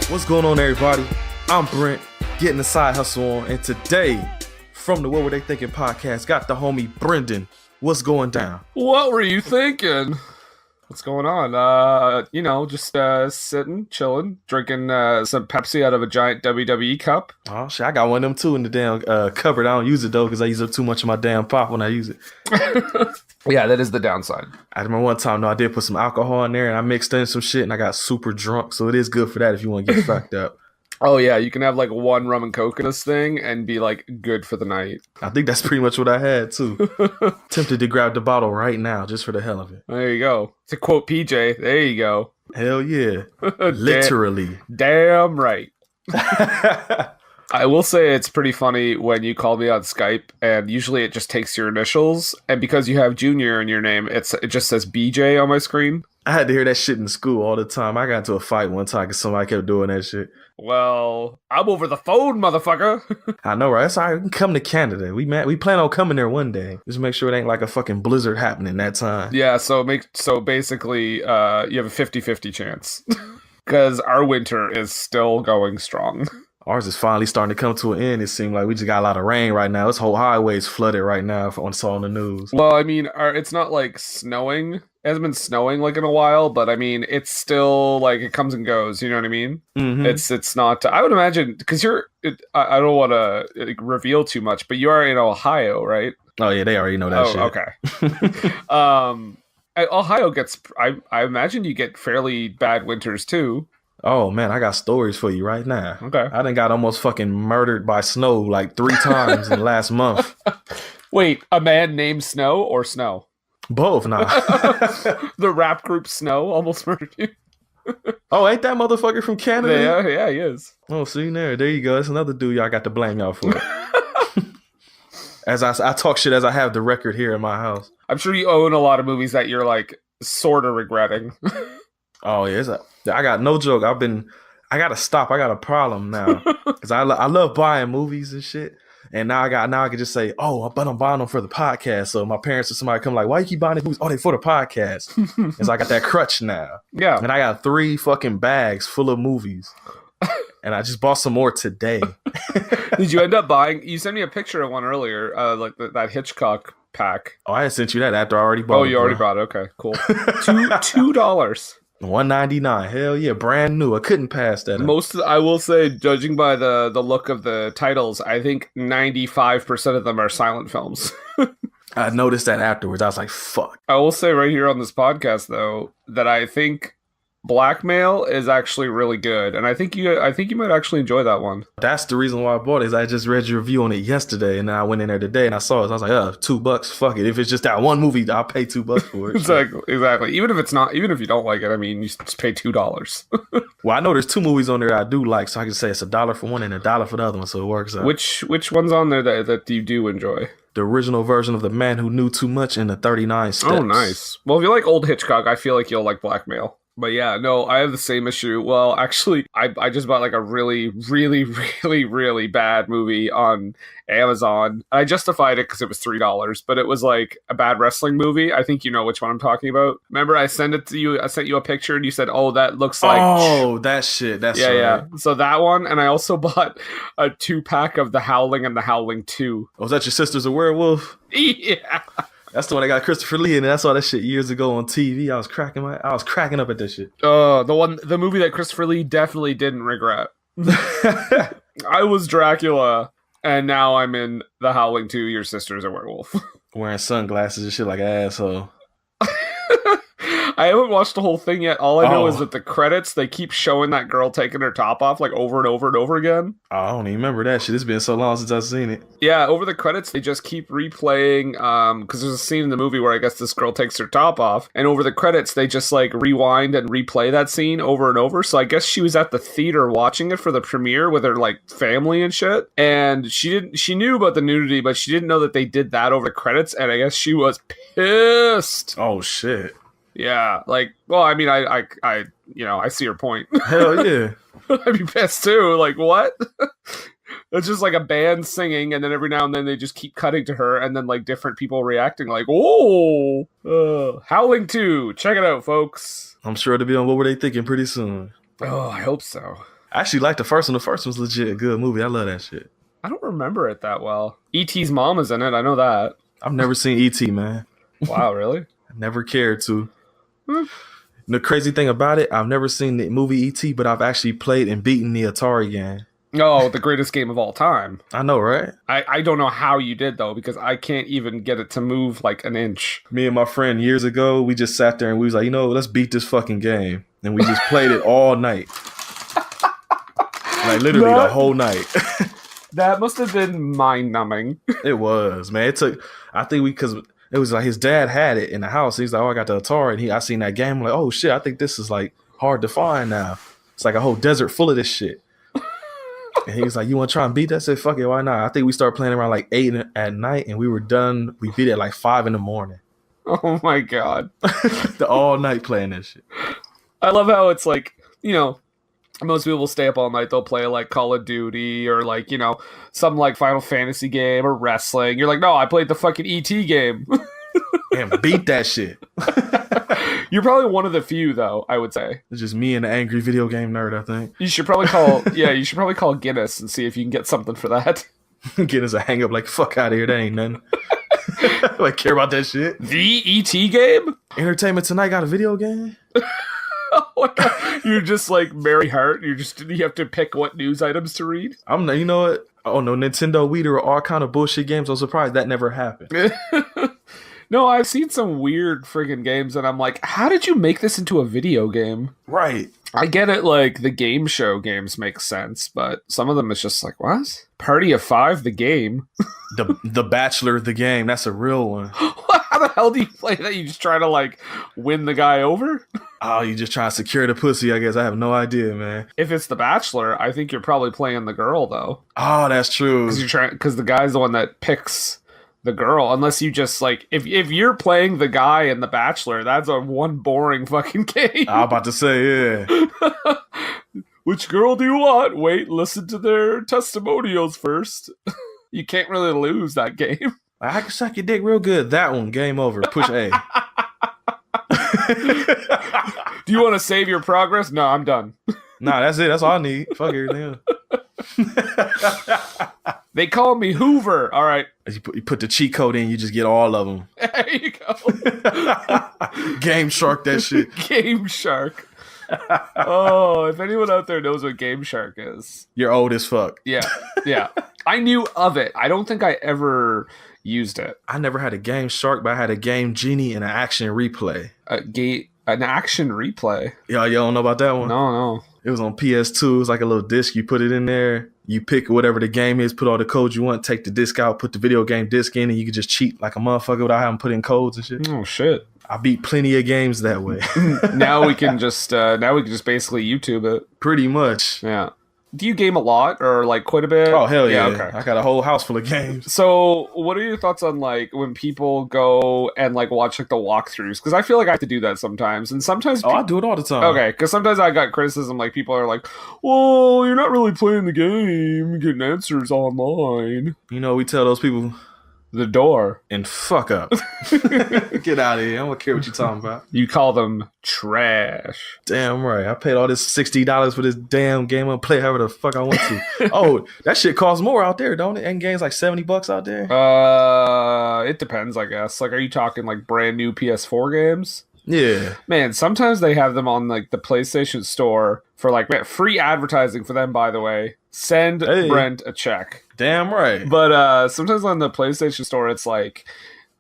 What's going on, everybody? I'm Brent, getting the side hustle on, and today, from the What Were They Thinking podcast, got the homie Brendan. What's going down? What were you thinking? What's going on? Just sitting, chilling, drinking some Pepsi out of a giant WWE cup. Oh shit, I got one of them too in the damn cupboard. I don't use it though because I use up too much of my damn pop when I use it. Yeah, that is the downside. I remember one time, I did put some alcohol in there and I mixed in some shit and I got super drunk. So it is good for that if you want to get fucked up. Oh yeah, you can have like one rum and coke in this thing and be like good for the night. I think that's pretty much what I had too. Tempted to grab the bottle right now just for the hell of it. There you go. To quote PJ, there you go. Hell yeah. Literally. Damn right. I will say it's pretty funny when you call me on Skype and usually it just takes your initials, and because you have Junior in your name, it just says BJ on my screen. I had to hear that shit in school all the time. I got into a fight one time because somebody kept doing that shit. Well, I'm over the phone, motherfucker. I know, right? That's all right. We can come to Canada. We plan on coming there one day. Just make sure it ain't like a fucking blizzard happening that time. Yeah, so basically, you have a 50-50 chance. Because our winter is still going strong. Ours is finally starting to come to an end. It seems like we just got a lot of rain right now. This whole highway is flooded right now. I saw on the news. Well, I mean, it's not like snowing. It hasn't been snowing like in a while, but I mean, it's still like it comes and goes. You know what I mean? Mm-hmm. It's not. I would imagine because I don't want to reveal too much, but you are in Ohio, right? Oh yeah, they already know that shit. Okay. Ohio gets. I imagine you get fairly bad winters too. Oh man, I got stories for you right now. Okay. I done got almost fucking murdered by snow like 3 times in the last month. Wait, a man named Snow or Snow? Both now. The rap group Snow almost murdered you. Oh, ain't that motherfucker from Canada? Yeah, he is. Oh, see there you go. That's another dude y'all got to blame y'all for. As I talk shit as I have the record here in my house. I'm sure you own a lot of movies that you're like sort of regretting. Oh yeah, I got no joke. I gotta stop. I got a problem now because I love buying movies and shit. And now I can just say, oh, but I'm buying them for the podcast. So my parents or somebody come like, why you keep buying these movies? Oh, they for the podcast. And so I got that crutch now. Yeah. And I got 3 fucking bags full of movies. And I just bought some more today. Did you end up buying? You sent me a picture of one earlier, like that Hitchcock pack. Oh, I had sent you that after I already bought it. Oh, you already bought it. Okay, cool. $2. $1.99. Hell yeah, brand new. I couldn't pass that up. I will say, judging by the look of the titles, I think 95% of them are silent films. I noticed that afterwards. I was like, fuck. I will say right here on this podcast, though, that I think Blackmail is actually really good, and I think you might actually enjoy that one. That's the reason why I bought it. Is I just read your review on it yesterday, and then I went in there today and I saw it. So I was like, $2, fuck it. If it's just that one movie, I'll pay $2 for it. Exactly. Even if you don't like it, I mean, you just pay $2. Well, I know there's 2 movies on there I do like, so I can say it's $1 for one and $1 for the other one, so it works out. Which one's on there that you do enjoy? The original version of The Man Who Knew Too Much and the 39 Steps. Oh, nice. Well, if you like old Hitchcock, I feel like you'll like Blackmail. But yeah, no, I have the same issue. Well, actually, I just bought like a really, really, really, really bad movie on Amazon. I justified it because it was $3, but it was like a bad wrestling movie. I think you know which one I'm talking about. Remember, I sent it to you. I sent you a picture, and you said, "Oh, that looks like." Oh, that shit. That's yeah, right. Yeah. So that one, and I also bought a 2-pack of The Howling and The Howling 2. Oh, was that your sister's a werewolf? Yeah. That's the one I got Christopher Lee in, and I saw that shit years ago on TV. I was cracking up at that shit. The movie that Christopher Lee definitely didn't regret. I was Dracula, and now I'm in The Howling 2. Your sister's a werewolf. Wearing sunglasses and shit like an asshole. I haven't watched the whole thing yet. All I know is that the credits, they keep showing that girl taking her top off like over and over and over again. I don't even remember that shit. It's been so long since I've seen it. Yeah, over the credits, they just keep replaying, because there's a scene in the movie where I guess this girl takes her top off, and over the credits, they just like rewind and replay that scene over and over. So I guess she was at the theater watching it for the premiere with her like family and shit, and she knew about the nudity, but she didn't know that they did that over the credits, and I guess she was pissed. Oh shit. Yeah, like, well, I mean, I see your point. Hell yeah. I'd be pissed too. Like, what? It's just like a band singing, and then every now and then they just keep cutting to her, and then like different people reacting like, oh, Howling 2. Check it out, folks. I'm sure it'll be on What Were They Thinking pretty soon. Oh, I hope so. I actually like the first one. The first one's legit a good movie. I love that shit. I don't remember it that well. E.T.'s mom is in it. I know that. I've never seen E.T., man. Wow, really? I never cared to. The crazy thing about it, I've never seen the movie E.T., but I've actually played and beaten the Atari game. Oh, the greatest game of all time. I know, right? I don't know how you did, though, because I can't even get it to move like an inch. Me and my friend years ago, we just sat there and we was like, let's beat this fucking game. And we just played it all night. Like literally the whole night. That must have been mind-numbing. It was, man. It took, I think because it was like his dad had it in the house. He's like, I got the Atari. And I seen that game. I'm like, oh shit, I think this is like hard to find now. It's like a whole desert full of this shit. And he was like, you want to try and beat that? I said, fuck it, why not? I think we started playing around like 8 at night and we were done. We beat it at like 5 in the morning. Oh my God. All night playing that shit. I love how it's like, most people will stay up all night. They'll play like Call of Duty or like, some like Final Fantasy game or wrestling. You're like, no, I played the fucking E.T. game. And beat that shit. You're probably one of the few, though, I would say. It's just me and the angry video game nerd, I think. You should probably call Guinness and see if you can get something for that. Guinness a hang up like, fuck out of here, that ain't nothing. Like, care about that shit. The E.T. game? Entertainment Tonight got a video game? Oh my God. You're just like Mary Hart. You have to pick what news items to read. You know what? Oh no, Nintendo Wii or all kind of bullshit games. I'm surprised that never happened. No, I've seen some weird friggin' games, and I'm like, how did you make this into a video game? Right. I get it, like, the game show games make sense, but some of them it's just like, what? Party of 5, the game? The Bachelor, the game. That's a real one. How the hell do you play that? You just try to, like, win the guy over? Oh, you just trying to secure the pussy, I guess. I have no idea, man. If it's the Bachelor, I think you're probably playing the girl, though. Oh, that's true. Because the guy's the one that picks the girl, unless you just like if you're playing the guy in the Bachelor, that's a one boring fucking game. I'm about to say, yeah. Which girl do you want? Wait, listen to their testimonials first. You can't really lose that game. I can suck your dick real good. That one, game over. Push A. Do you want to save your progress? No, I'm done. Nah, that's it. That's all I need. Fuck everything else. They call me Hoover. All right. You put the cheat code in, you just get all of them. There you go. Game Shark that shit. Game Shark. Oh, if anyone out there knows what Game Shark is. You're old as fuck. Yeah. I knew of it. I don't think I ever used it. I never had a Game Shark, but I had a Game Genie and an Action Replay. An Action Replay? Y'all don't know about that one? No. It was on PS2. It was like a little disc. You put it in there. You pick whatever the game is, put all the codes you want, take the disc out, put the video game disc in, and you can just cheat like a motherfucker without having to put in codes and shit. Oh, shit. I beat plenty of games that way. Now we can just basically YouTube it. Pretty much. Yeah. Do you game a lot or like quite a bit? Oh, hell yeah. Okay. I got a whole house full of games. So what are your thoughts on like when people go and like watch like the walkthroughs? Because I feel like I have to do that sometimes. And sometimes... I do it all the time. Okay, because sometimes I got criticism like people are like, well, you're not really playing the game. You're getting answers online. We tell those people... The door. And fuck up. Get out of here. I don't care what you're talking about. You call them trash. Damn right. I paid all this $60 for this damn game. I'll play however the fuck I want to. Oh, that shit costs more out there, don't it? And games like $70 out there? It depends, I guess. Like, are you talking like brand new PS4 games? Yeah. Man, sometimes they have them on like the PlayStation Store for like free advertising for them, by the way. Send Brent a check. Damn right. But sometimes on the PlayStation Store, it's like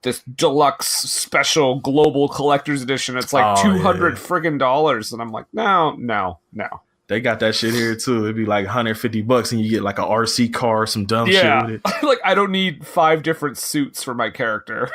this deluxe special global collector's edition. It's like $200 friggin' dollars. And I'm like, no. They got that shit here too. It'd be like $150 and you get like a RC car or some dumb shit with it. Like, I don't need 5 different suits for my character.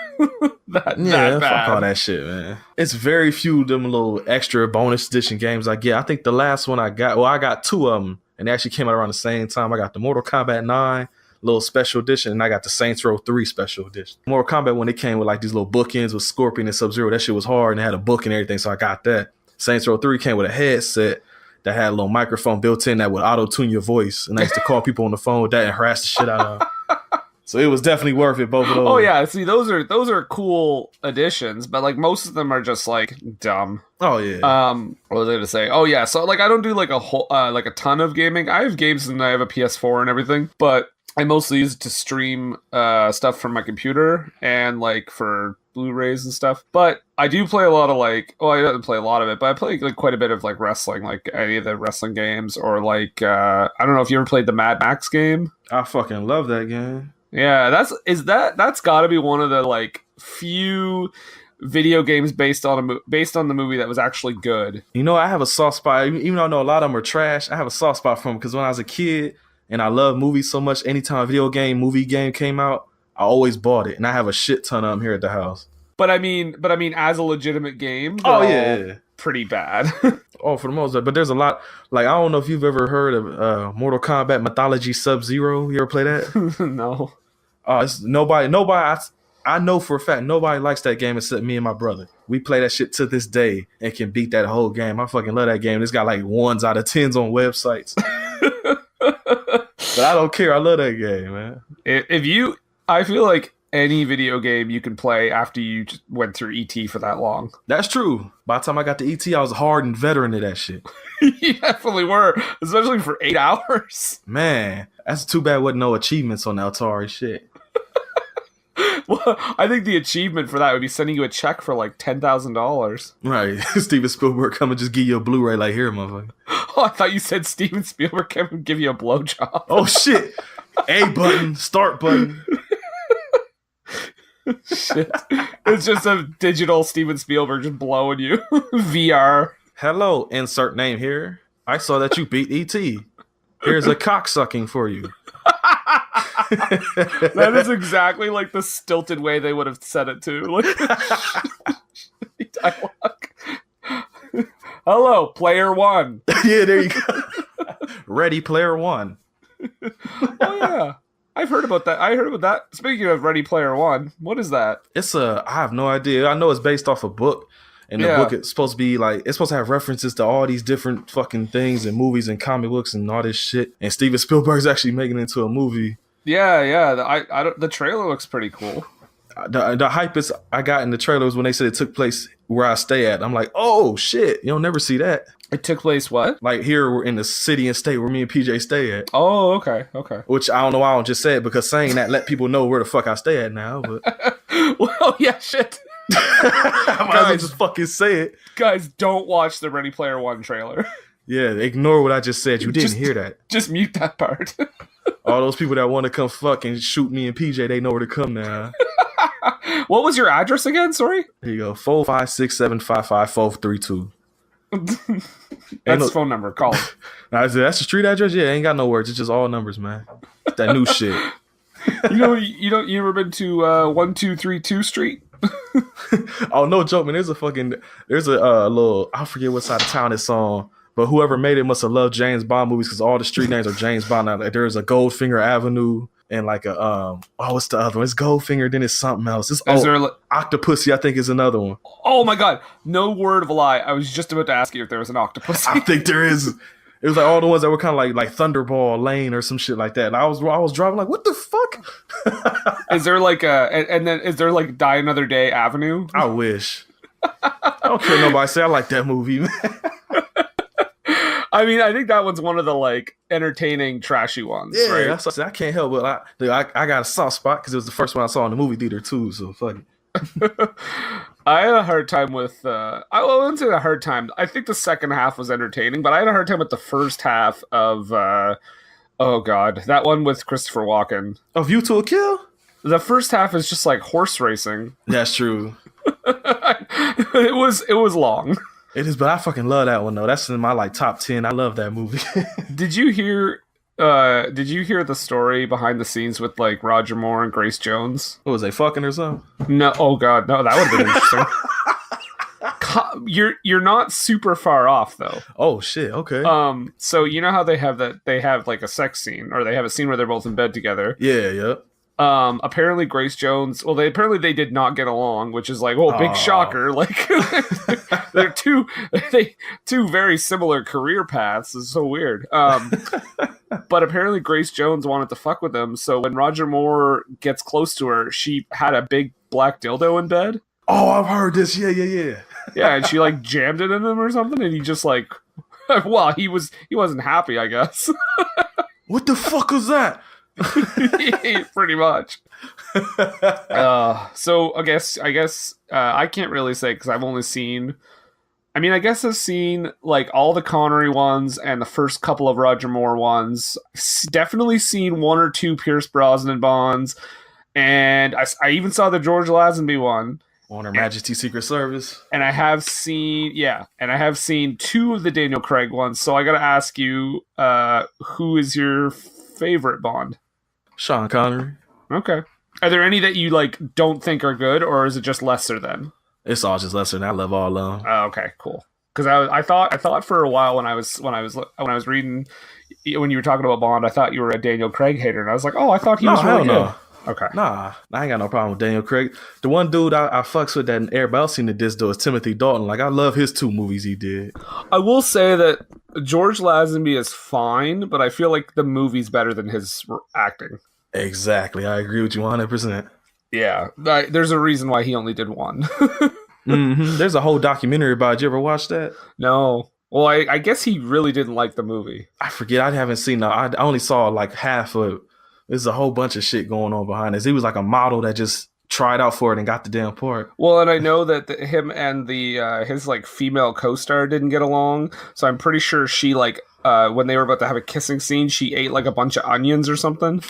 that fuck bad. all that shit, man. It's very few of them little extra bonus edition games I get. I think the last one I got 2 of them. And they actually came out around the same time. I got the Mortal Kombat 9 little special edition, and I got the Saints Row 3 special edition. Mortal Kombat, when it came with like these little bookends with Scorpion and Sub-Zero, that shit was hard, and it had a book and everything, so I got that. Saints Row 3 came with a headset that had a little microphone built in that would auto-tune your voice, and I used to call people on the phone with that and harass the shit out of them. So it was definitely worth it, both of those. Oh yeah, see those are cool additions, but like most of them are just like dumb. Oh yeah. What was I gonna say? Oh yeah, so like I don't do like a whole like a ton of gaming. I have games and I have a PS4 and everything, but I mostly use it to stream stuff from my computer and like for Blu-rays and stuff. But I do play a lot of like, well, I don't play a lot of it, but I play like quite a bit of like wrestling, like any of the wrestling games, or like I don't know if you ever played the Mad Max game. I fucking love that game. Yeah, that's got to be one of the like few video games based on the movie that was actually good. You know, I have a soft spot. Even though I know a lot of them are trash, I have a soft spot for them because when I was a kid and I love movies so much, anytime a movie game came out, I always bought it, and I have a shit ton of them here at the house. But I mean, as a legitimate game, yeah, pretty bad. Oh, for the most part. But there's a lot. Like, I don't know if you've ever heard of Mortal Kombat Mythology Sub-Zero. You ever play that? No. It's nobody. I know for a fact nobody likes that game except me and my brother. We play that shit to this day and can beat that whole game. I fucking love that game. It's got like 1s out of 10s on websites. But I don't care. I love that game, man. I feel like any video game you can play after you just went through ET for that long. That's true. By the time I got to ET, I was a hardened veteran of that shit. You definitely were, especially for 8 hours. Man, that's too bad wasn't no achievements on the Atari shit. Well, I think the achievement for that would be sending you a check for like $10,000. Right. Steven Spielberg come and just give you a Blu-ray like, here, motherfucker. Oh, I thought you said Steven Spielberg came and give you a blowjob. Oh, shit. A button, start button. Shit. It's just a digital Steven Spielberg just blowing you. VR. Hello, insert name here. I saw that you beat E.T. Here's a cocksucking for you. That is exactly like the stilted way they would have said it too. Like, dialogue. Hello, player one. Yeah, there you go. Ready Player One. Oh yeah, I've heard about that. I heard about that. Speaking of Ready Player One, what is that? I have no idea. I know it's based off a book. And the book is supposed to be like, it's supposed to have references to all these different fucking things and movies and comic books and all this shit. And Steven Spielberg's actually making it into a movie. Yeah. The trailer looks pretty cool. The hype I got in the trailers when they said it took place where I stay at. I'm like, oh shit, you'll never see that. It took place what? Like here we're in the city and state where me and PJ stay at. Oh, okay. Which I don't know why I don't just say it, because saying that let people know where the fuck I stay at now. But well, yeah, shit. I might as well just fucking say it. Guys, don't watch the Ready Player One trailer. Yeah, ignore what I just said. You didn't hear that. Just mute that part. All those people that want to come fucking shoot me and PJ, they know where to come now. What was your address again? Sorry? Here you go. 456-755-432. That's his phone number. Call him. That's the street address? Yeah, ain't got no words. It's just all numbers, man. That new shit. You ever been to 1232 Street? Oh, no joke, man. There's a little, I forget what side of town it's on, but whoever made it must have loved James Bond movies, because all the street names are James Bond. Now, like, there's a Goldfinger Avenue and like a what's the other one? It's Goldfinger, then it's something else. Octopussy, I think, is another one. Oh my god, no word of a lie. I was just about to ask you if there was an Octopussy. I think there is. It was like all the ones that were kind of like Thunderball Lane or some shit like that. And I was driving like, what the fuck? Is there like is there like Die Another Day Avenue? I wish. I don't care nobody say I like that movie, man. I mean, I think that one's one of the like entertaining, trashy ones. Yeah, right? that's what I said. I can't help it. I got a soft spot because it was the first one I saw in the movie theater too. So fuck it. I had a hard time with. I wouldn't say a hard time. I think the second half was entertaining, but I had a hard time with the first half of. Oh god, that one with Christopher Walken. A View to a Kill. The first half is just like horse racing. That's true. It was long. It is, but I fucking love that one though. That's in my like top 10. I love that movie. Did you hear the story behind the scenes with like Roger Moore and Grace Jones? What was they fucking or something? No, oh god, no, that would have been interesting. You're not super far off though. Oh shit, okay. So you know how they have like a sex scene, or they have a scene where they're both in bed together. Yeah. Apparently Grace Jones, they did not get along, which is like, oh, big shocker. Like they're two very similar career paths. It's so weird. But apparently Grace Jones wanted to fuck with him, so when Roger Moore gets close to her, she had a big black dildo in bed. Oh, I've heard this. Yeah. Yeah, and she like jammed it in him or something, and he just like, well, he wasn't happy, I guess. What the fuck was that? Pretty much. So I guess I can't really say because I've only seen. I mean, I guess I've seen like all the Connery ones and the first couple of Roger Moore ones. Definitely seen one or two Pierce Brosnan Bonds, and I even saw the George Lazenby one. On Her Majesty's Secret Service. And I have seen, two of the Daniel Craig ones. So I got to ask you, who is your favorite Bond? Sean Connery. Okay. Are there any that you like don't think are good, or is it just lesser than? It's all just lesser than I love all of them. Oh, okay, cool. Because I thought for a while when I was reading when you were talking about Bond, I thought you were a Daniel Craig hater, and I was like, oh, I thought he was really good. No. Okay. Nah, I ain't got no problem with Daniel Craig. The one dude I fucks with that everybody else seen the diss though is Timothy Dalton. Like, I love his 2 movies he did. I will say that George Lazenby is fine, but I feel like the movie's better than his acting. Exactly. I agree with you 100%. Yeah. There's a reason why he only did one. There's a whole documentary about it. You ever watch that? No. Well, I guess he really didn't like the movie. I forget. I haven't seen I only saw like half of it. There's a whole bunch of shit going on behind this. He was like a model that just tried out for it and got the damn part. Well, and I know that him and his like female co-star didn't get along, so I'm pretty sure she like when they were about to have a kissing scene, she ate like a bunch of onions or something.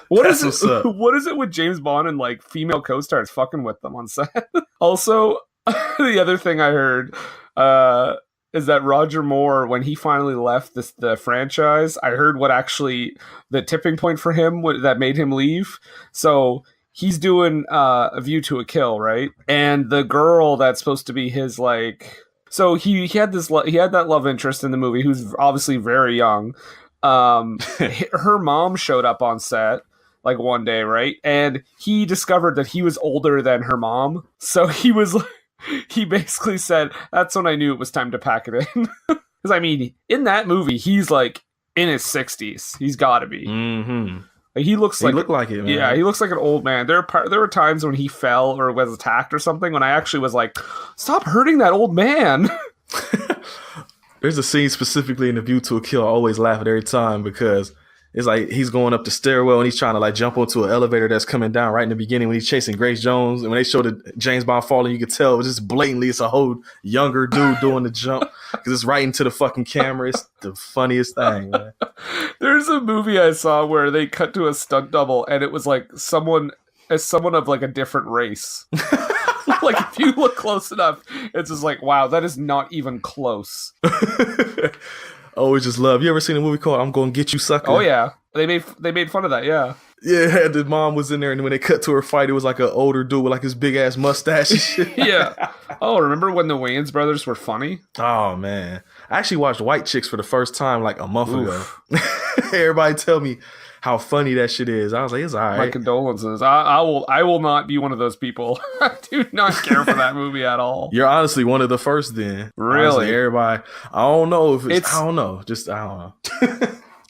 What is it with James Bond and like female co-stars fucking with them on set? Also, the other thing I heard is that Roger Moore, when he finally left the franchise, I heard what actually the tipping point for him that made him leave. So he's doing A View to a Kill, right? And the girl that's supposed to be his like, so he had that love interest in the movie who's obviously very young. Her mom showed up on set like one day, right? And he discovered that he was older than her mom. So he basically said, that's when I knew it was time to pack it in. Because, I mean, in that movie, he's like in his 60s. He's got to be. Mm-hmm. Like, he looked like it, man. Yeah, he looks like an old man. There were times when he fell or was attacked or something when I actually was like, stop hurting that old man. There's a scene specifically in The View to a Kill I always laugh at every time because it's like he's going up the stairwell and he's trying to like jump onto an elevator that's coming down right in the beginning when he's chasing Grace Jones. And when they show the James Bond falling, you could tell it's just blatantly it's a whole younger dude doing the jump because it's right into the fucking camera. It's the funniest thing, man. There's a movie I saw where they cut to a stunt double and it was like someone of like a different race. Like if you look close enough, it's just like, wow, that is not even close. Always just love. You ever seen a movie called I'm Gonna Get You Sucker? Oh yeah. They made fun of that, yeah. Yeah, the mom was in there and when they cut to her fight, it was like an older dude with like his big ass mustache and shit. Yeah. Oh, remember when the Wayans brothers were funny? Oh man. I actually watched White Chicks for the first time like a month ago. Everybody tell me how funny that shit is. I was like, it's all right. My condolences. I will not be one of those people. I do not care for that movie at all. You're honestly one of the first then. Really? Honestly, everybody, I don't know if it's I don't know. Just, I don't know.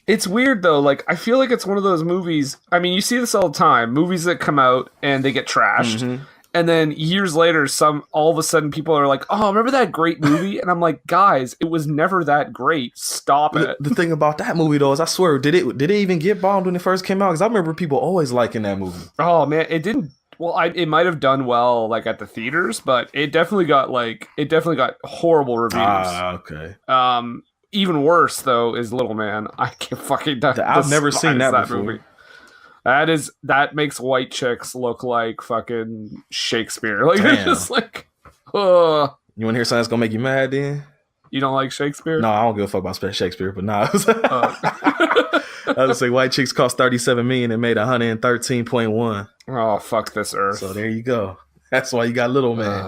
It's weird though. Like, I feel like it's one of those movies. I mean, you see this all the time. Movies that come out and they get trashed. Mm-hmm. And then years later, all of a sudden people are like, oh, remember that great movie? And I'm like, guys, it was never that great. Stop it. The thing about that movie, though, is I swear, did it even get bombed when it first came out? Because I remember people always liking that movie. Oh, man, it didn't. Well, it might have done well, like, at the theaters, but it definitely got horrible reviews. Ah, okay. Even worse, though, is Little Man. I can't fucking... I've never seen that before. Movie. That makes White Chicks look like fucking Shakespeare. Like, it's just like, You want to hear something that's gonna make you mad then? You don't like Shakespeare? No, I don't give a fuck about Shakespeare, but nah. I would say White Chicks cost $37 million and made $113.1. Oh, fuck this earth. So there you go. That's why you got Little Man.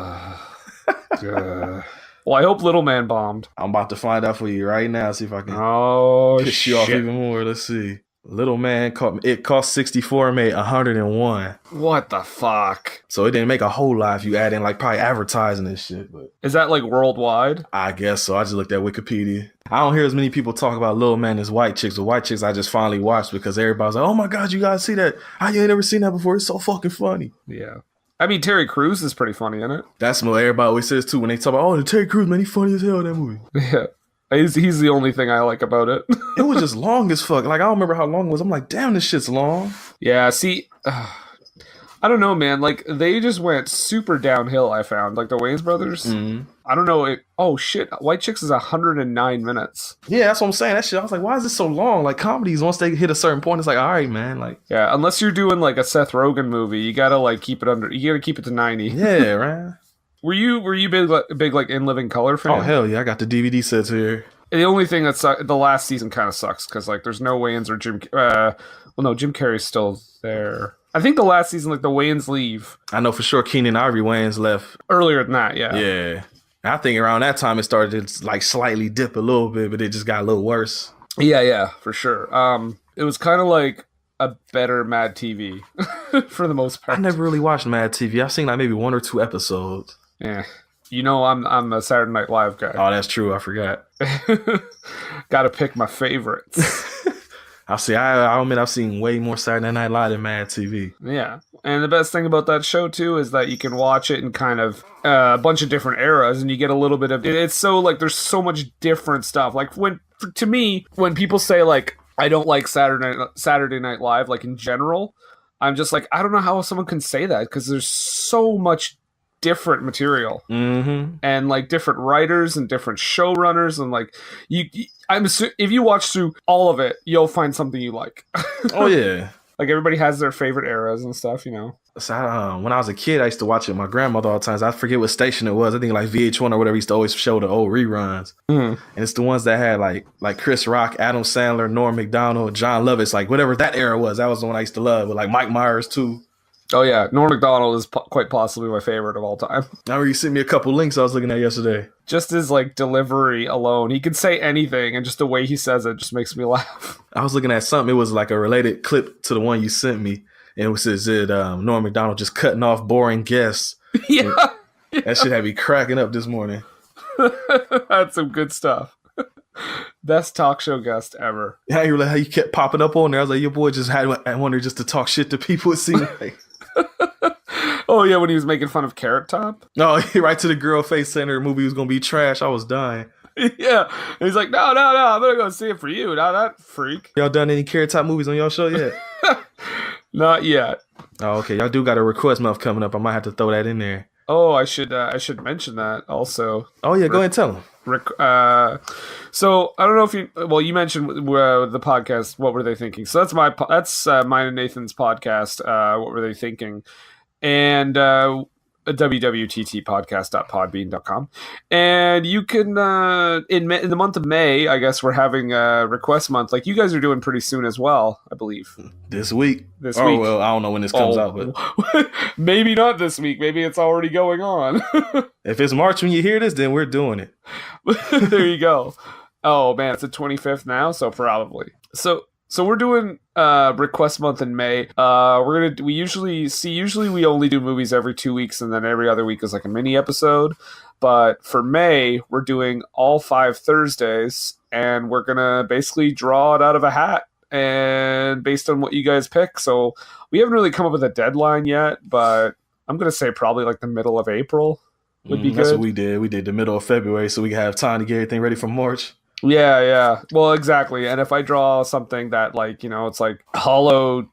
Well, I hope Little Man bombed. I'm about to find out for you right now. See if I can piss you off even more. Let's see. Little Man it cost 64 and made 101. What the fuck? So it didn't make a whole lot if you add in like probably advertising and shit. But Is that like worldwide? I guess so. I just looked at Wikipedia. I don't hear as many people talk about Little Man as White Chicks. But White Chicks I just finally watched because everybody's like, oh my God, you guys see that? I ain't never seen that before. It's so fucking funny. Yeah. I mean, Terry Crews is pretty funny in it. That's what everybody always says too when they talk about, oh, the Terry Crews, man, he funny as hell in that movie. Yeah. He's the only thing I like about it. It was just long as fuck. Like, I don't remember how long it was. I'm like, damn, this shit's long. Yeah, see, I don't know, man. Like, they just went super downhill, I found. Like, the Wayans brothers. Mm-hmm. I don't know. Oh, shit. White Chicks is 109 minutes. Yeah, that's what I'm saying. That shit, I was like, why is this so long? Like, comedies, once they hit a certain point, it's like, all right, man. Like, yeah, unless you're doing, like, a Seth Rogen movie, you gotta, like, keep it to 90. Yeah, right. Were you big like In Living Color fan? Oh, hell yeah. I got the DVD sets here. The only thing that the last season kind of sucks because like there's no Wayans or Jim. Jim Carrey's still there. I think the last season, like the Wayans leave. I know for sure Keenan Ivory Wayans left Earlier than that, yeah. Yeah. I think around that time it started to like slightly dip a little bit, but it just got a little worse. Yeah, for sure. It was kind of like a better Mad TV for the most part. I never really watched Mad TV. I've seen like maybe 1 or 2 episodes. Yeah. You know, I'm a Saturday Night Live guy. Oh, that's true. I forgot. Gotta pick my favorites. I admit I've seen way more Saturday Night Live than Mad TV. Yeah. And the best thing about that show, too, is that you can watch it in kind of a bunch of different eras, and you get a little bit of... It's so, like, there's so much different stuff. Like, to me, when people say, like, I don't like Saturday Night Live, like, in general, I'm just like, I don't know how someone can say that, because there's so much different material. Mm-hmm. And, like, different writers and different showrunners, and, like, if you watch through all of it, you'll find something you like. Oh, yeah. Like, everybody has their favorite eras and stuff, you know? So when I was a kid, I used to watch it with my grandmother all the times. I forget what station it was. I think like VH1 or whatever used to always show the old reruns. And it's the ones that had like Chris Rock, Adam Sandler, Norm Macdonald, John Lovitz, like whatever that era was. That was the one I used to love. With like Mike Myers too. Oh yeah, Norm Macdonald is quite possibly my favorite of all time. Now you sent me a couple links I was looking at yesterday. Just his like delivery alone, he could say anything, and just the way he says it just makes me laugh. I was looking at something. It was like a related clip to the one you sent me, and it says Norm Macdonald just cutting off boring guests. Yeah. That shit had me cracking up this morning. That's some good stuff. Best talk show guest ever. Yeah, you like how you kept popping up on there. I was like, your boy just had one there just to talk shit to people. It seemed like. Oh yeah, when he was making fun of Carrot Top. No, right to the girl face saying her movie was gonna be trash. I was dying. Yeah, and he's like, no, I'm gonna go see it for you. Not that freak. Y'all done any Carrot Top movies on y'all show yet? Not yet. Oh, okay. Y'all do got a request month coming up. I might have to throw that in there. Oh, I should mention that also. Oh yeah, go ahead and tell them. So I don't know if you mentioned the podcast. What were they thinking? So that's mine and Nathan's podcast. What were they thinking? And WWTT podcast.podbean.com. And you can in the month of May, I guess we're having a request month. Like you guys are doing pretty soon as well, I believe. This week. This week. Well, I don't know when this comes out, but maybe not this week. Maybe it's already going on. If it's March when you hear this, then we're doing it. There you go. Oh man, it's the 25th now, so probably. So we're doing request month in May. We usually we only do movies every 2 weeks, and then every other week is like a mini episode. But for May, we're doing all 5 Thursdays, and we're gonna basically draw it out of a hat, and based on what you guys pick. So we haven't really come up with a deadline yet, but I'm gonna say probably like the middle of April would be good. That's what we did. We did the middle of February, so we can have time to get everything ready for March. Yeah. Well, exactly. And if I draw something that, like, you know, it's like hollow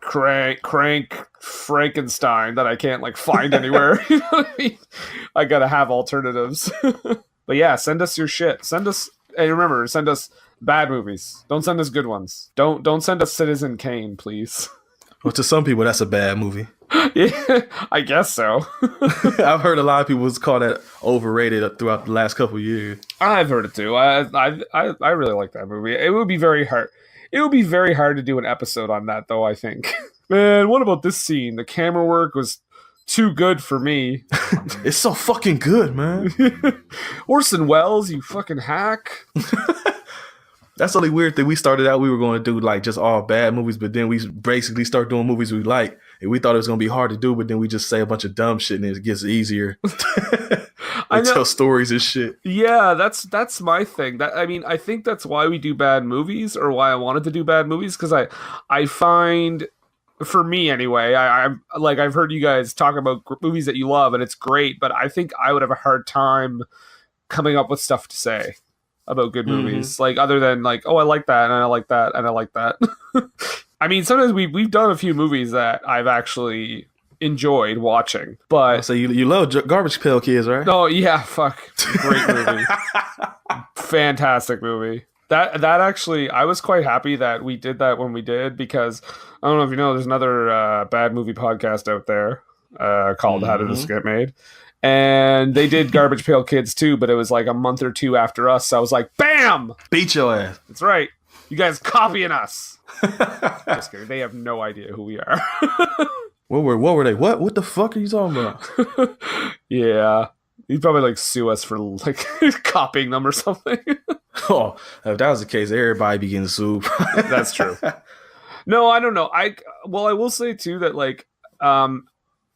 crank Frankenstein that I can't like find anywhere, you know what I mean? I gotta have alternatives. But yeah, send us your shit. Send us, and remember, send us bad movies. Don't send us good ones. Don't send us Citizen Kane, please. Well, to some people, that's a bad movie. Yeah, I guess so. I've heard a lot of people call that overrated throughout the last couple of years. I've heard it too. I really like that movie. It would be very hard. It would be very hard to do an episode on that, though, I think. Man, what about this scene? The camera work was too good for me. It's so fucking good, man. Orson Welles, you fucking hack. That's the only weird thing. We started out, we were going to do like just all bad movies, but then we basically start doing movies we like. And we thought it was going to be hard to do, but then we just say a bunch of dumb shit and it gets easier. I know. Tell stories and shit. Yeah, that's my thing. I think that's why we do bad movies, or why I wanted to do bad movies, because I find, for me anyway, I'm like, I've heard you guys talk about movies that you love, and it's great, but I think I would have a hard time coming up with stuff to say about good movies, like other than like, oh, I like that and I like that and I like that. I mean, sometimes we've done a few movies that I've actually enjoyed watching, but so you love Garbage Pail Kids, right? Oh yeah, fuck, great movie. Fantastic movie. That actually, I was quite happy that we did that when we did, because I don't know if you know, there's another bad movie podcast out there called How Did This Get Made? And they did Garbage Pail Kids too, but it was like a month or two after us. So I was like, bam! Beat your ass. That's right. You guys copying us. Just kidding. They have no idea who we are. What were they? What the fuck are you talking about? Yeah. You'd probably like sue us for like copying them or something. Oh, if that was the case, everybody be getting sued. That's true. No, I don't know. I will say too that like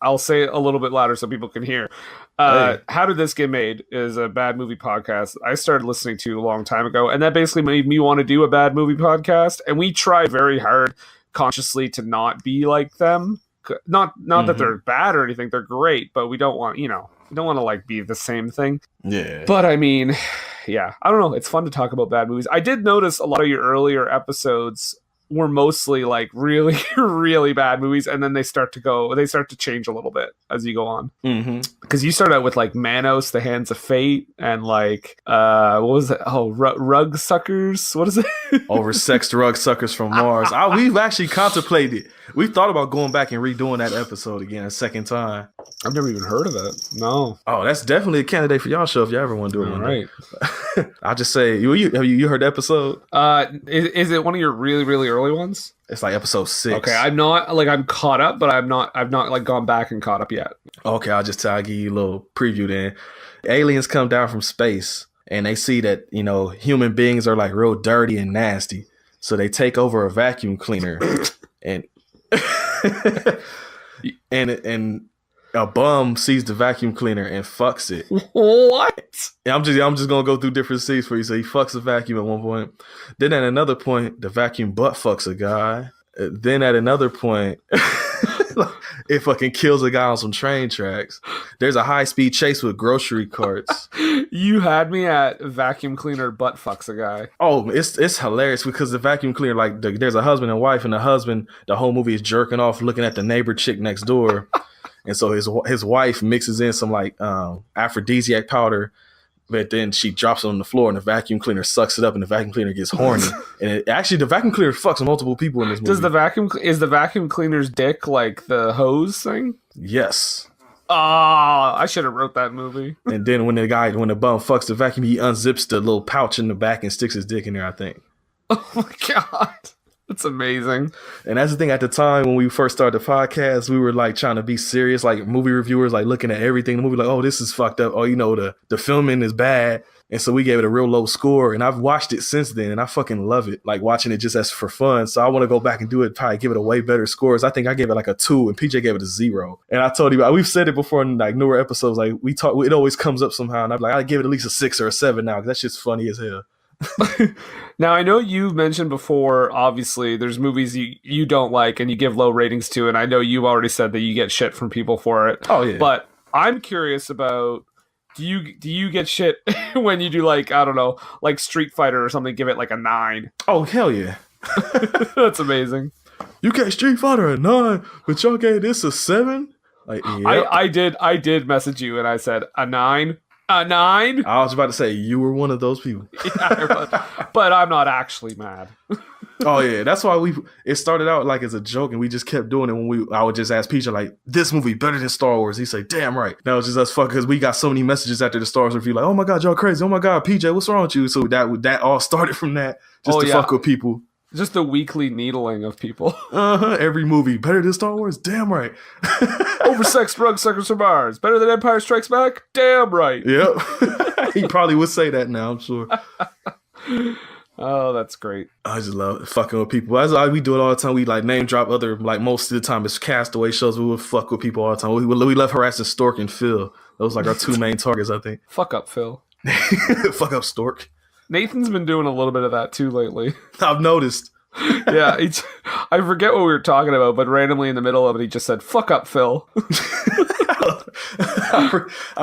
I'll say it a little bit louder so people can hear. How Did This Get Made is a bad movie podcast I started listening to a long time ago, and that basically made me want to do a bad movie podcast. And we try very hard consciously to not be like them. Not that they're bad or anything. They're great, but we don't want, we don't want to like be the same thing. Yeah. But I mean, yeah, I don't know. It's fun to talk about bad movies. I did notice a lot of your earlier episodes were mostly like really, really bad movies, and then they start to change a little bit as you go on. Because you start out with like Manos, The Hands of Fate, and like what was it? Oh, Rug Suckers. What is it? Oversexed Rug Suckers from Mars. We've actually contemplated. We thought about going back and redoing that episode again a second time. I've never even heard of it. No. Oh, that's definitely a candidate for y'all show if y'all ever want to do it. All right. I'll just say, have you heard the episode? Is it one of your really, really early ones? It's like episode 6. Okay, I'm caught up, but I've not like gone back and caught up yet. Okay, I'll give you a little preview then. Aliens come down from space and they see that, human beings are like real dirty and nasty. So they take over a vacuum cleaner and and a bum sees the vacuum cleaner and fucks it. What? I'm just gonna go through different scenes for you. So he fucks the vacuum at one point. Then at another point, the vacuum butt fucks a guy. Then at another point, it fucking kills a guy on some train tracks. There's a high-speed chase with grocery carts. You had me at vacuum cleaner butt fucks a guy. Oh, it's hilarious because the vacuum cleaner, like there's a husband and wife, and the husband, the whole movie is jerking off looking at the neighbor chick next door. And so his wife mixes in some like aphrodisiac powder, but then she drops it on the floor and the vacuum cleaner sucks it up and the vacuum cleaner gets horny. And the vacuum cleaner fucks multiple people in this movie. Is the vacuum cleaner's dick like the hose thing? Yes. Oh, I should have wrote that movie. And then when the bum fucks the vacuum, he unzips the little pouch in the back and sticks his dick in there, I think. Oh my God. That's amazing. And that's the thing, at the time when we first started the podcast, we were like trying to be serious, like movie reviewers, like looking at everything in the movie, like, oh, this is fucked up. Oh, the filming is bad. And so we gave it a real low score. And I've watched it since then and I fucking love it. Like watching it just as for fun. So I want to go back and do it, probably give it a way better scores. I think I gave it like a 2 and PJ gave it a 0. And I told you, we've said it before in like newer episodes, like it always comes up somehow. And I'm like, I give it at least a 6 or a 7 now because that shit's funny as hell. Now, I know you've mentioned before, obviously, there's movies you don't like and you give low ratings to, and I know you've already said that you get shit from people for it. Oh, yeah. But I'm curious about, do you get shit when you do, like, I don't know, like Street Fighter or something, give it like a 9? Oh, hell yeah. That's amazing. You gave Street Fighter a 9, but y'all gave this a 7? Like, yep. I did message you and I said, a 9? A 9? I was about to say, you were one of those people. Yeah, but I'm not actually mad. Oh, yeah. That's why it started out like as a joke, and we just kept doing it I would just ask Peter, like, this movie better than Star Wars. He'd say, damn right. That was just us fucking, because we got so many messages after the Star Wars review, like, oh my God, y'all crazy. Oh my God, PJ, what's wrong with you? So that all started from that, just to fuck with people. Just the weekly needling of people. Every movie better than Star Wars? Damn right. Oversexed Rug Suckers from Mars. Better than Empire Strikes Back? Damn right. Yep. He probably would say that now, I'm sure. Oh, that's great. I just love fucking with people. That's why we do it all the time. We like name drop other, like most of the time it's Castaway shows. We would fuck with people all the time. We love harassing Stork and Phil. Those like our two main targets, I think. Fuck up, Phil. Fuck up Stork. Nathan's been doing a little bit of that too lately. I've noticed. Yeah, I forget what we were talking about, but randomly in the middle of it, he just said, "Fuck up, Phil." I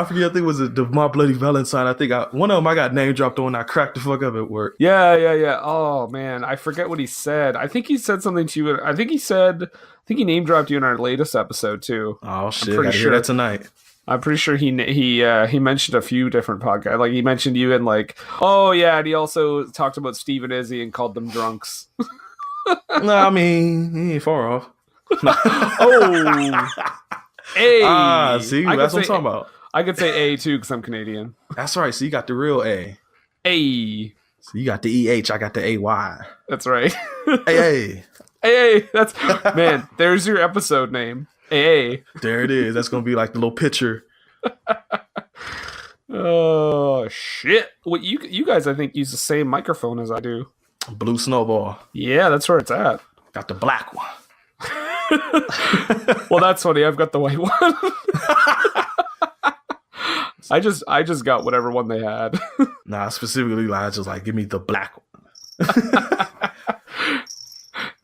forget. I think it was My Bloody Valentine. I think one of them I got name dropped on. I cracked the fuck up at work. Yeah. Oh man, I forget what he said. I think he said something to you. I think he name dropped you in our latest episode too. Oh shit! I gotta hear that tonight. I'm pretty sure he mentioned a few different podcasts. Like he mentioned you in like, oh yeah, and he also talked about Steve and Izzy and called them drunks. No, I mean he ain't far off. Oh, A. See, that's what I'm talking about. I could say A too because I'm Canadian. That's right. So you got the real A. A. So you got the EH. I got the AY. That's right. AA. AA. That's man. There's your episode name. AA. There it is. That's gonna be like the little picture. Oh shit! What you guys I think use the same microphone as I do. Blue Snowball. Yeah, that's where it's at. Got the black one. Well, that's funny. I've got the white one. I just got whatever one they had. Nah, specifically, I just like give me the black one.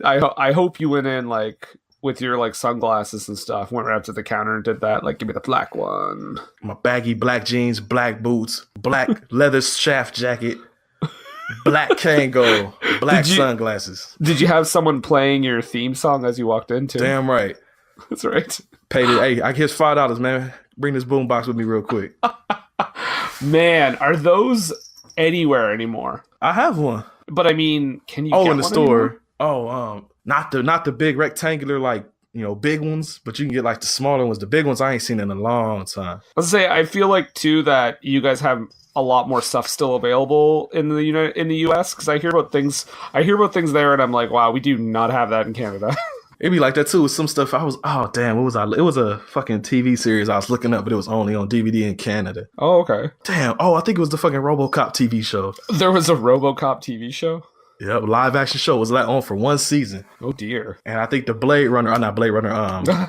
I hope you went in like with your like sunglasses and stuff. Went right up to the counter and did that. Like, give me the black one. My baggy black jeans, black boots, black leather shaft jacket, black Kango, black sunglasses. Did you have someone playing your theme song as you walked into? Damn right. That's right. Paid it. Hey, I guess $5, man. Bring this boombox with me real quick. Man, are those anywhere anymore? I have one. But I mean, can you? Oh, get in the one store. anymore? Oh, not the big rectangular like big ones, but you can get like the smaller ones. The big ones I ain't seen in a long time. Let's say I feel like too that you guys have a lot more stuff still available in the US because I hear about things there and I'm like, wow, we do not have that in Canada. It'd be like that too with some stuff. What was I? It was a fucking TV series I was looking up, but it was only on DVD in Canada. Oh, okay. Damn. Oh, I think it was the fucking RoboCop TV show. There was a RoboCop TV show? Yep, live action show was on for one season. Oh dear. And I think the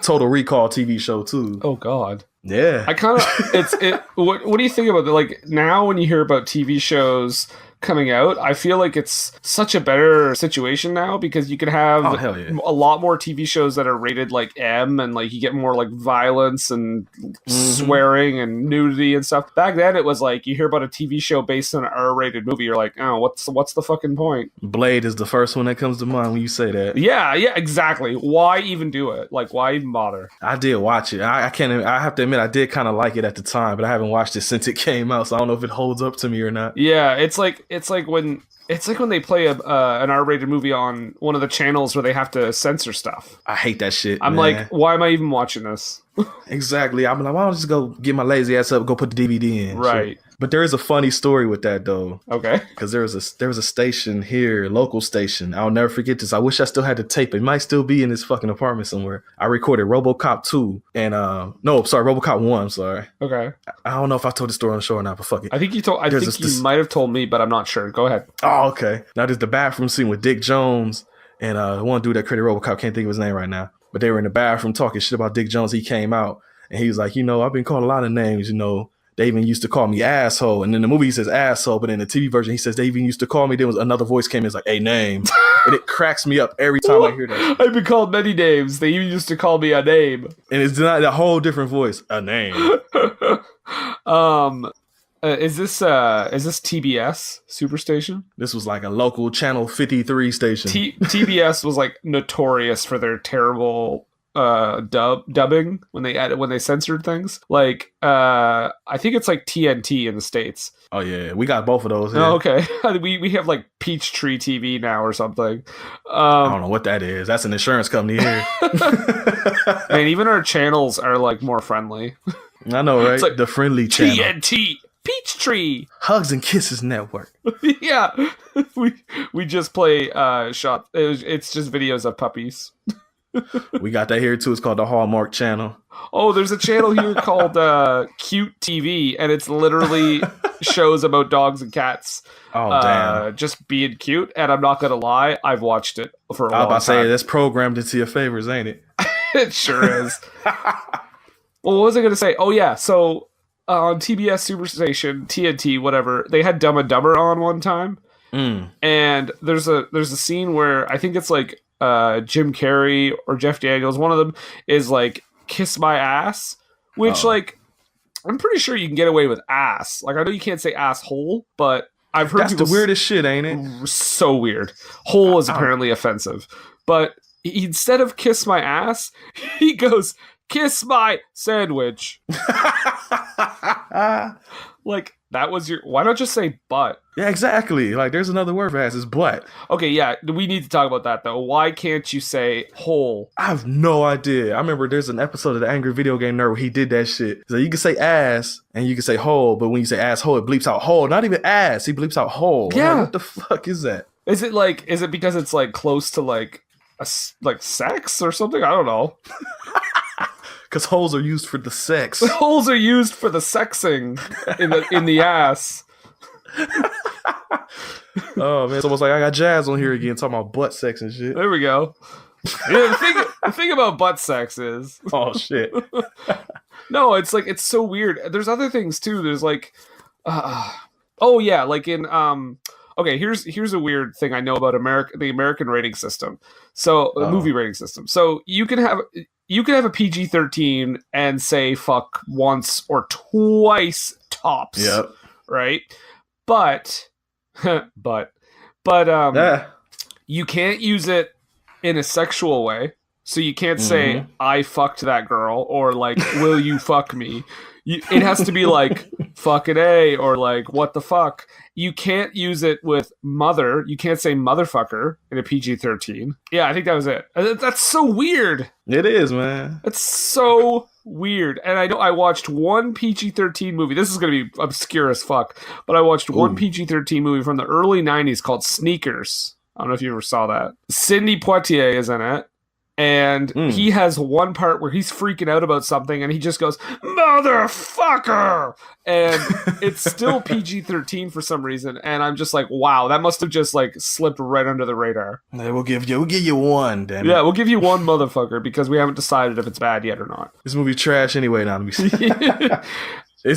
Total Recall TV show too. Oh god. Yeah. I kind of what do you think about it? Like now when you hear about TV shows coming out, I feel like it's such a better situation now because you can have a lot more TV shows that are rated like M and like you get more like violence and swearing and nudity and stuff. Back then it was like you hear about a TV show based on an R-rated movie, you're like, oh, what's the fucking point? Blade is the first one that comes to mind when you say that. Yeah, exactly. Why even do it? Like, why even bother? I did watch it. I have to admit I did kind of like it at the time, but I haven't watched it since it came out, so I don't know if it holds up to me or not. Yeah, it's like when they play an R-rated movie on one of the channels where they have to censor stuff. I hate that shit. I'm like, why am I even watching this? Exactly. I'm like, why don't I just go get my lazy ass up, go put the DVD in? Right. Shit. But there is a funny story with that though. Okay. Because there was a station here, local station. I'll never forget this. I wish I still had the tape. It might still be in this fucking apartment somewhere. I recorded RoboCop 2 and RoboCop 1. I'm sorry. Okay. I don't know if I told the story on the show or not, but fuck it. I think you might have told me, but I'm not sure. Go ahead. Oh, okay. Now there's the bathroom scene with Dick Jones and one dude that created RoboCop. Can't think of his name right now. But they were in the bathroom talking shit about Dick Jones. He came out and he was like, I've been called a lot of names, They even used to call me asshole. And in the movie, he says asshole. But in the TV version, he says they even used to call me. There was another voice came in. It's like, a name. And it cracks me up every time I hear that. I've been called many names. They even used to call me a name. And it's not a whole different voice. A name. Is this TBS Superstation? This was like a local Channel 53 station. TBS was like notorious for their terrible dubbing when they censored things. Like I think it's like TNT in the States. Oh yeah, we got both of those. Oh, okay. we have like Peachtree TV now or something. I don't know what that is. That's an insurance company here. And even our channels are like more friendly. I know, right? It's like the friendly channel. TNT Peachtree Hugs and Kisses Network. Yeah, we just play shot. It's just videos of puppies. We got that here too. It's called the Hallmark Channel. Oh, there's a channel here called Cute TV, and it's literally shows about dogs and cats. Oh, damn. Just being cute, and I'm not gonna lie, I've watched it for a long time. I was about to say, that's programmed into your favors, ain't it? It sure is. Well, what was I gonna say? Oh yeah, so on TBS Superstation, TNT, whatever, they had Dumb and Dumber on one time. And there's a scene where I think it's like Jim Carrey or Jeff Daniels, one of them is like, kiss my ass, which like I'm pretty sure you can get away with ass. Like, I know you can't say asshole, but I've heard that's the weirdest shit, ain't it? So weird. Hole is apparently offensive, but instead of kiss my ass, he goes, kiss my sandwich. Like, that was your... Why not just say butt? Yeah, exactly. Like, there's another word for ass. It's butt. Okay, yeah. We need to talk about that, though. Why can't you say hole? I have no idea. I remember there's an episode of the Angry Video Game Nerd where he did that shit. So you can say ass and you can say hole, but when you say asshole, it bleeps out hole. Not even ass. He bleeps out hole. Yeah. Like, what the fuck is that? Is it because it's, like, close to, like sex or something? I don't know. Because holes are used for the sex. Holes are used for the sexing in the ass. Oh man, it's almost like I got Jazz on here again talking about butt sex and shit. There we go. Yeah, the thing about butt sex is... Oh shit. No, it's like, it's so weird. There's other things too. There's like, oh yeah, like in okay, here's a weird thing I know about the American rating system. So movie rating system. So you can have a PG-13 and say fuck once or twice tops. Yep. Right? But you can't use it in a sexual way. So you can't say I fucked that girl or like will you fuck me? It has to be like fucking A or like what the fuck. You can't use it with mother. You can't say motherfucker in a PG-13. Yeah, I think that was it. That's so weird. It is, man. It's so weird. And I know I watched one PG-13 movie. This is going to be obscure as fuck. But I watched one PG-13 movie from the early 90s called Sneakers. I don't know if you ever saw that. Sidney Poitier is in it. And he has one part where he's freaking out about something and he just goes, motherfucker! And it's still PG-13 for some reason. And I'm just like, wow, that must have just like slipped right under the radar. Yeah, we'll give you one, damn it. Yeah, we'll give you one motherfucker because we haven't decided if it's bad yet or not. This movie trash anyway now. Is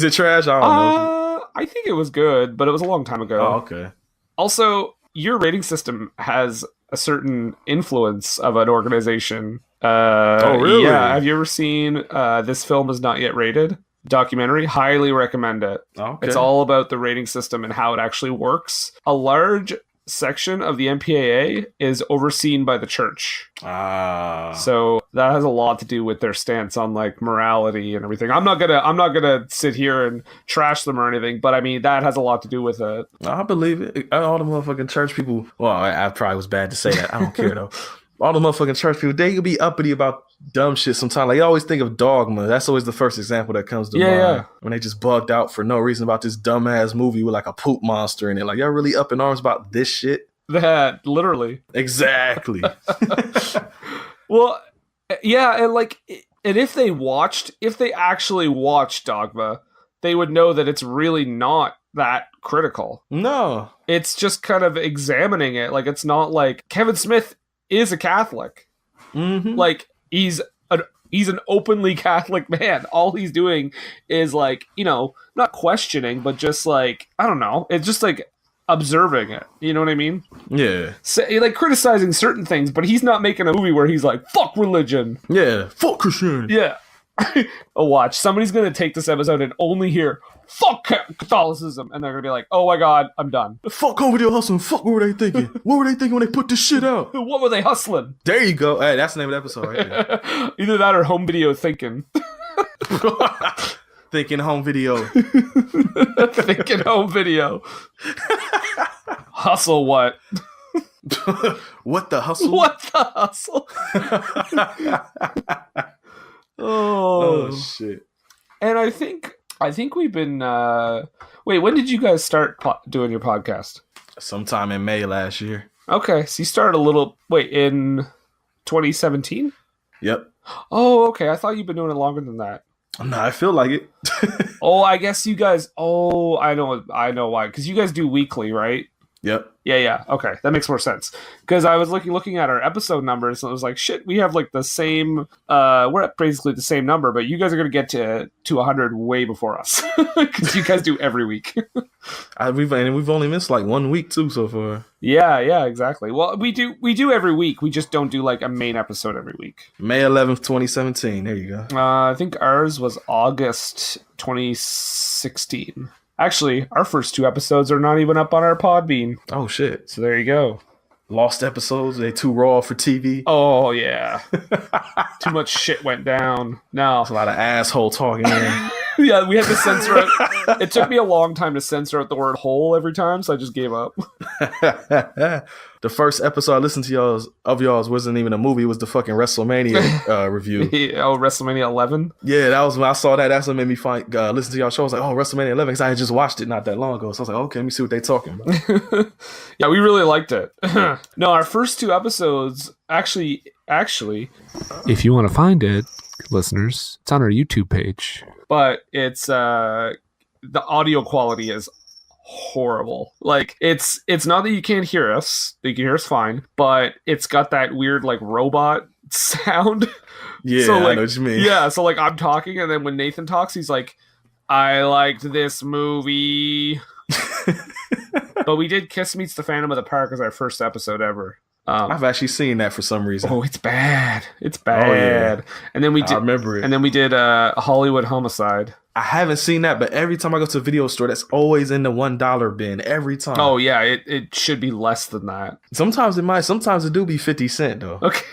it trash? I don't know. I think it was good, but it was a long time ago. Oh, okay. Also, your rating system has a certain influence of an organization. Oh, really? Yeah. Have you ever seen This Film Is Not Yet Rated? Documentary. Highly recommend it. Okay. It's all about the rating system and how it actually works. A large section of the MPAA is overseen by the church. So that has a lot to do with their stance on like morality and everything. I'm not gonna sit here and trash them or anything, but I mean that has a lot to do with it. I believe it. All the motherfucking church people. Well, I probably was bad to say that. I don't care though. All the motherfucking church people, they could be uppity about dumb shit sometimes. Like, you always think of Dogma. That's always the first example that comes to mind. Yeah. When they just bugged out for no reason about this dumbass movie with like a poop monster in it. Like, y'all really up in arms about this shit? That, literally. Exactly. Well, yeah, and if they actually watched Dogma, they would know that it's really not that critical. No. It's just kind of examining it. Like, it's not like Kevin Smith is a Catholic. Like, he's an openly Catholic man. All he's doing is like, not questioning, but just like, I don't know. It's just like observing it. You know what I mean? Yeah. So, like criticizing certain things, but he's not making a movie where he's like, fuck religion. Yeah. Fuck Christianity. Yeah. Watch. Somebody's going to take this episode and only hear fuck Catholicism, and they're going to be like, oh my god, I'm done. Fuck home video hustling. Fuck, what were they thinking? What were they thinking when they put this shit out? What were they hustling? There you go. Hey, that's the name of the episode right there. Either that or home video thinking. Thinking home video. Thinking home video. Hustle what? What the hustle? What the hustle? Oh shit. And I think we've been wait, when did you guys start doing your podcast? Sometime in May last year. Okay, so you started in 2017? Yep. Oh, okay. I thought you've been doing it longer than that. No, I feel like it. Oh, I guess you guys. Oh, I know why. Because you guys do weekly, right? Yep. Yeah. Okay, that makes more sense. Because I was looking at our episode numbers, and it was like, shit, we have like the same. We're at basically the same number, but you guys are gonna get to 100 way before us because you guys do every week. We've only missed like 1 week too so far. Yeah, exactly. Well, we do every week. We just don't do like a main episode every week. May 11th, 2017. There you go. I think ours was August 2016. Actually, our first 2 episodes are not even up on our Podbean. Oh shit! So there you go. Lost episodes. They too raw for TV. Oh yeah. Too much shit went down. No. There's a lot of asshole talking there. Yeah, we had to censor it. It took me a long time to censor out the word hole every time, so I just gave up. The first episode I listened to y'all's wasn't even a movie. It was the fucking WrestleMania review. Oh, WrestleMania 11? Yeah, that was when I saw that. That's what made me listen to y'all show. I was like, oh, WrestleMania 11, because I had just watched it not that long ago. So I was like, okay, let me see what they talking about. Yeah, we really liked it. No, our first 2 episodes, actually, if you want to find it, listeners, it's on our YouTube page. But it's the audio quality is horrible. Like it's not that you can't hear us. You can hear us fine, but it's got that weird like robot sound. Yeah, so, like, I know what you mean. Yeah, so like I'm talking, and then when Nathan talks, he's like, I liked this movie. But we did Kiss Meets the Phantom of the Park as our first episode ever. I've actually seen that for some reason. Oh, it's bad. It's bad. Oh, yeah. And then I remember it. And then we did Hollywood Homicide. I haven't seen that, but every time I go to a video store, that's always in the $1 bin. Every time. Oh yeah, it should be less than that. Sometimes it might. Sometimes it do be 50 cents though. Okay.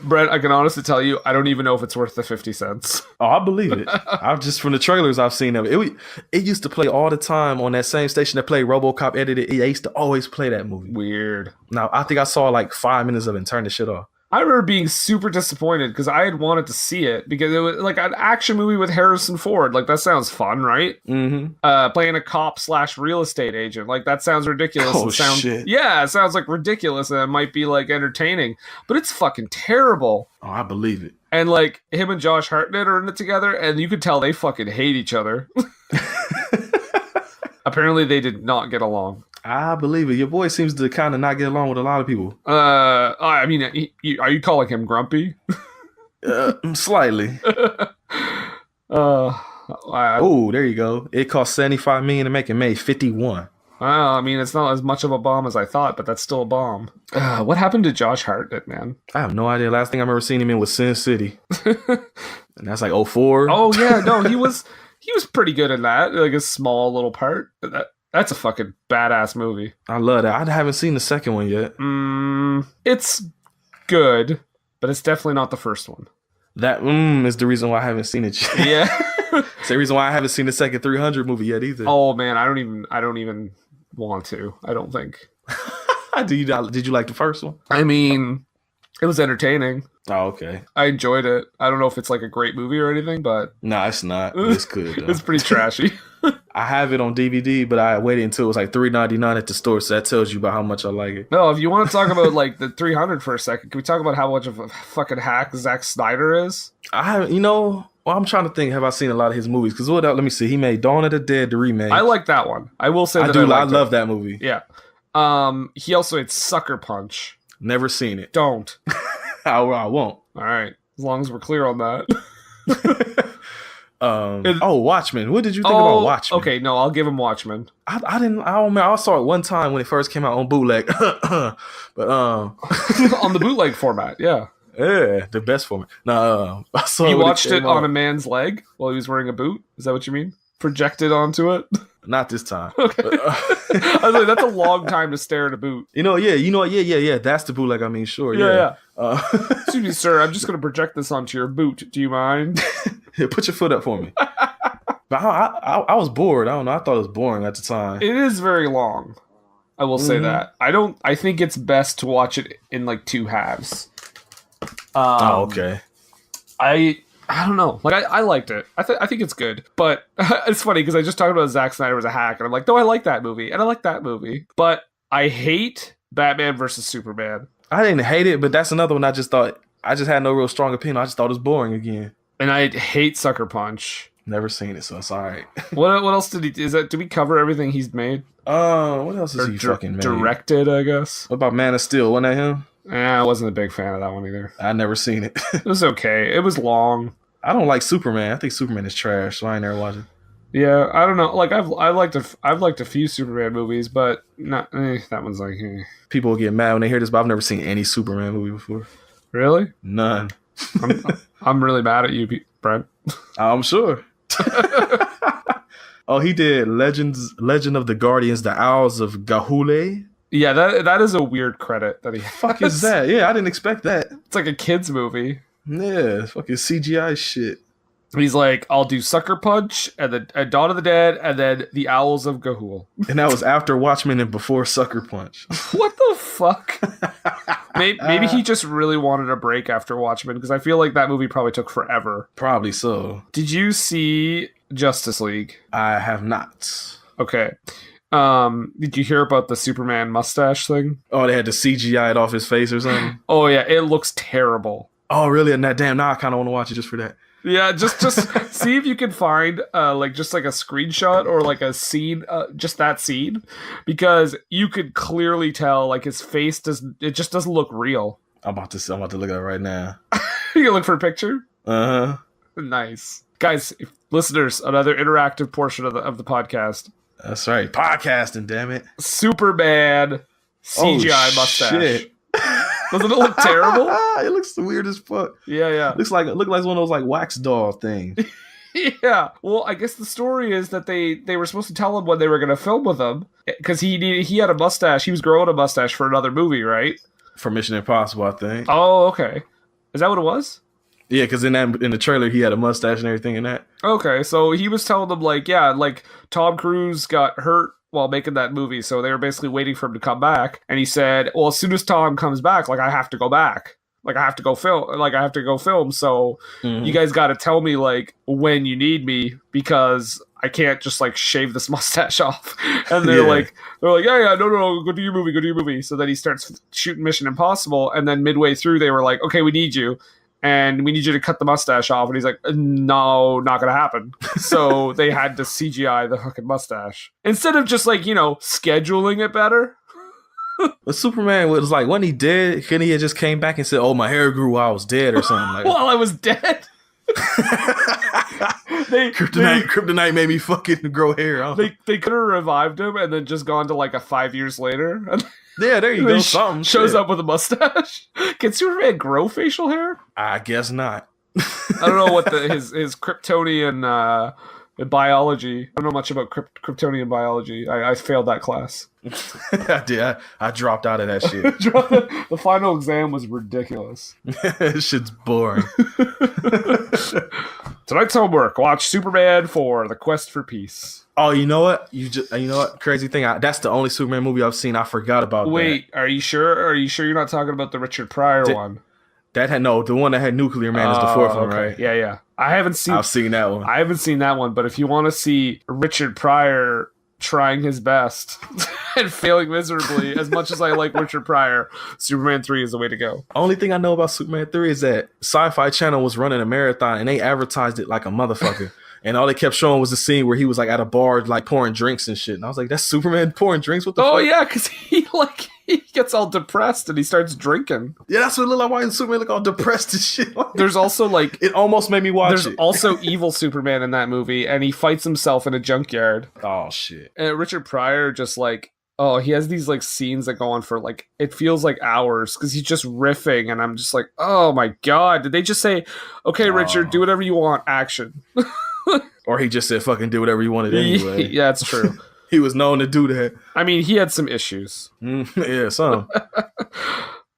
Brent, I can honestly tell you, I don't even know if it's worth the 50 cents. Oh, I believe it. I've just from the trailers I've seen of it. It used to play all the time on that same station that played RoboCop edited. It used to always play that movie. Weird. Now I think I saw like 5 minutes of it and turned the shit off. I remember being super disappointed because I had wanted to see it because it was like an action movie with Harrison Ford. Like, that sounds fun, right? Mm-hmm. Playing a cop / real estate agent. Like, that sounds ridiculous. Oh, shit. Yeah, it sounds like ridiculous and it might be like entertaining, but it's fucking terrible. Oh, I believe it. And like him and Josh Hartnett are in it together and you could tell they fucking hate each other. Apparently they did not get along. I believe it. Your boy seems to kind of not get along with a lot of people. I mean, are you calling him grumpy? Slightly. Oh, there you go. It cost $75 million to make and made 51. Well, I mean, it's not as much of a bomb as I thought, but that's still a bomb. What happened to Josh Hartnett, man? I have no idea. Last thing I remember seeing him in was Sin City, and that's like 04. Oh yeah, no, he was pretty good in that, like a small little part. That's a fucking badass movie. I love that. I haven't seen the second one yet. It's good, but it's definitely not the first one. That is the reason why I haven't seen it yet. Yeah. It's the reason why I haven't seen the second 300 movie yet either. Oh man, I don't even want to. I don't think. Did you like the first one? I mean, it was entertaining. Oh, okay. I enjoyed it. I don't know if it's like a great movie or anything, but no, it's not. It's good though. It's pretty trashy. I have it on DVD, but I waited until it was like $3.99 at the store, so that tells you about how much I like it. No, if you want to talk about like the 300 for a second, can we talk about how much of a fucking hack Zack Snyder is? I haven't, well, I'm trying to think. Have I seen a lot of his movies? Because let me see. He made Dawn of the Dead, the remake. I like that one. I will say that I love that movie. Yeah. He also had Sucker Punch. Never seen it. Don't. I won't. All right. As long as we're clear on that. Watchmen. What did you think about Watchmen? Okay, no, I'll give him Watchmen. I don't remember. I saw it one time when it first came out on bootleg. But on the bootleg format, yeah. Yeah, the best format. No, I saw. You watched it on a man's leg while he was wearing a boot? Is that what you mean? Projected onto it? Not this time. Okay. But, I was like, that's a long time to stare at a boot. Yeah. That's the bootleg. I mean, sure. Yeah. Excuse me, sir. I'm just going to project this onto your boot. Do you mind? Here, put your foot up for me. But I was bored. I don't know. I thought it was boring at the time. It is very long. I will say that. I think it's best to watch it in like 2 halves. Okay. I don't know. Like, I liked it. I think it's good. But it's funny because I just talked about Zack Snyder as a hack. And I'm like, no, I like that movie. And I like that movie. But I hate Batman versus Superman. I didn't hate it, but that's another one I just had no real strong opinion. I just thought it was boring again. And I hate Sucker Punch. Never seen it, so it's all right. What else did he? Did we cover everything he's made? What else is he fucking made? Directed, I guess. What about Man of Steel? Wasn't that him? I wasn't a big fan of that one either. I never seen it. It was okay. It was long. I don't like Superman. I think Superman is trash, so I ain't never watched it. Yeah, I don't know. Like I've liked a few Superman movies, but not that one's like. People will get mad when they hear this, but I've never seen any Superman movie before. Really? None. I'm really mad at you, Brent. I'm sure. Oh, he did Legend of the Guardians, the Owls of Gahule. Yeah, that is a weird credit that he has. Fuck is that? Yeah, I didn't expect that. It's like a kid's movie. Yeah, fucking CGI shit. He's like, I'll do Sucker Punch and then Dawn of the Dead and then the Owls of Gahul. And that was after Watchmen and before Sucker Punch. What the fuck? Maybe he just really wanted a break after Watchmen, because I feel like that movie probably took forever. Probably so. Did you see Justice League? I have not. Okay. Did you hear about the Superman mustache thing? Oh, they had to CGI it off his face or something? Oh yeah, it looks terrible. Oh really? And that damn, now I kind of want to watch it just for that. Yeah, just see if you can find just a screenshot or like a scene, just that scene, because you could clearly tell like his face just doesn't look real. I'm about to look at it right now. You can look for a picture. Uh-huh. Nice, guys, listeners. Another interactive portion of the podcast. That's right, podcasting. Damn it, Superman CGI mustache. Shit. Doesn't it look terrible? It looks weird as fuck. Yeah. Look like one of those like wax doll things. Yeah. Well, I guess the story is that they were supposed to tell him when they were going to film with him, because he had a mustache. He was growing a mustache for another movie, right? For Mission Impossible, I think. Oh, okay. Is that what it was? Yeah, because in the trailer he had a mustache and everything in that. Okay, so he was telling them like Tom Cruise got hurt while making that movie, so they were basically waiting for him to come back, and he said, well, as soon as Tom comes back, like I have to go back, like I have to go film, so you guys got to tell me like when you need me, because I can't just like shave this mustache off. And they're like yeah, no, go do your movie. So then he starts shooting Mission Impossible, and then midway through they were like, okay, we need you. And we need you to cut the mustache off. And he's like, no, not going to happen. So they had to CGI the fucking mustache. Instead of just scheduling it better. But Superman was like, when he dead, couldn't he have just came back and said, oh, my hair grew while I was dead or something like that? While I was dead? Kryptonite made me fucking grow hair. They could have revived him and then just gone to like a 5 years later. Yeah, there you go. Something shows up with a mustache. Can Superman grow facial hair? I guess not. I don't know what his Kryptonian biology. I don't know much about Kryptonian biology. I failed that class. I did. I dropped out of that shit. The final exam was ridiculous. This shit's boring. Tonight's homework: watch Superman 4: The Quest for Peace. Oh, you know what? You know what? Crazy thing. That's the only Superman movie I've seen. I forgot about. Wait, are you sure? Are you sure you're not talking about the Richard Pryor one? The one that had Nuclear Man is the fourth one, right? Yeah. I've seen that one. I haven't seen that one, but if you want to see Richard Pryor trying his best and failing miserably, as much as I like Richard Pryor, Superman 3 is the way to go. Only thing I know about Superman 3 is that Sci-Fi Channel was running a marathon and they advertised it like a motherfucker. And all they kept showing was the scene where he was like at a bar like pouring drinks and shit. And I was like, that's Superman pouring drinks? What the fuck? Oh yeah, because he gets all depressed and he starts drinking. Yeah, that's what it looked like. Why did Superman look all depressed and shit? There's also like... It almost made me watch it. There's also evil Superman in that movie, and he fights himself in a junkyard. Oh, shit. And Richard Pryor just like... Oh, he has these like scenes that go on for like... It feels like hours, because he's just riffing, and I'm just like, oh my god. Did they just say, okay, Richard, do whatever you want, action? Or he just said, fucking do whatever you wanted anyway. Yeah, that's true. He was known to do that. I mean, he had some issues. Yeah, some.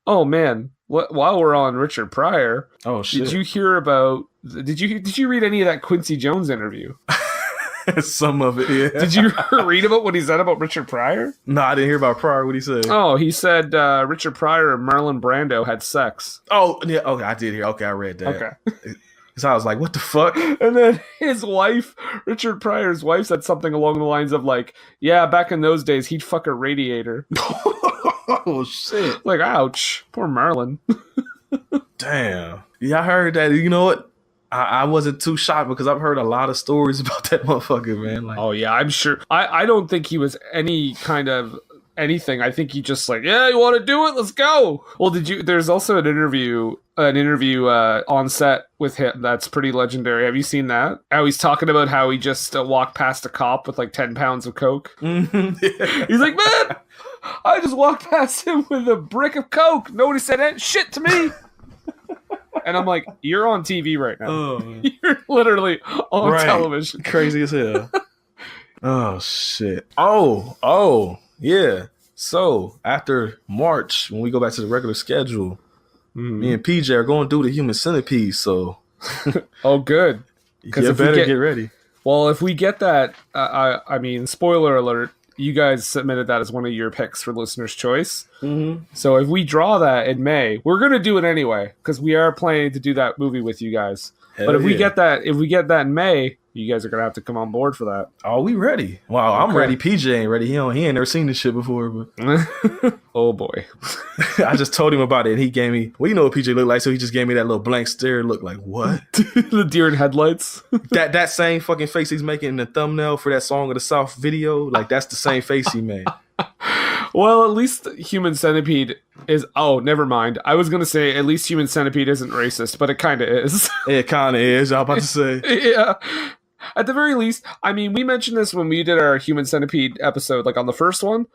Oh man! While we're on Richard Pryor, oh shit! Did you hear about? Did you read any of that Quincy Jones interview? Some of it, yeah. Did you read about what he said about Richard Pryor? No, I didn't hear about Pryor. What he said? Oh, he said Richard Pryor and Marlon Brando had sex. Oh, yeah. Okay, I did hear. Okay, I read that. Okay. So I was like, what the fuck? And then his wife, Richard Pryor's wife, said something along the lines of like, yeah, back in those days, he'd fuck a radiator. Oh shit! Like, ouch, poor Marlon. Damn. Yeah, I heard that. You know what? I wasn't too shocked because I've heard a lot of stories about that motherfucker, man. Like, Oh yeah, I'm sure. I don't think he was any kind of anything. I think he just like, yeah, you want to do it? Let's go. Well, there's also an interview on set with him that's pretty legendary. Have you seen that? How he's talking about how he just walked past a cop with like 10 pounds of coke. mm-hmm. Yeah. He's like, man, I just walked past him with a brick of coke. Nobody said that shit to me. And I'm like, you're on TV right now. Oh, You're literally on television. Crazy as hell. Oh shit. Oh yeah. So after March, when we go back to the regular schedule, me and PJ are going to do the Human Centipede. So, oh, good. Because you better get ready. Well, if we get that, I mean, spoiler alert, you guys submitted that as one of your picks for listener's choice. Mm-hmm. So if we draw that in May, we're going to do it anyway because we are planning to do that movie with you guys. But if we get that in May, you guys are going to have to come on board for that. Oh, we ready. Wow, okay. I'm ready. PJ ain't ready. He ain't never seen this shit before. But oh, boy. I just told him about it, and he gave me, well, you know what PJ looked like, so he just gave me that little blank stare look like, what? The deer in headlights? that same fucking face he's making in the thumbnail for that Song of the South video, like, that's the same face he made. Well, at least Human Centipede is... Oh, never mind. I was going to say at least Human Centipede isn't racist, but it kind of is. It kind of is, I was about to say. Yeah. At the very least, I mean, we mentioned this when we did our Human Centipede episode, like on the first one.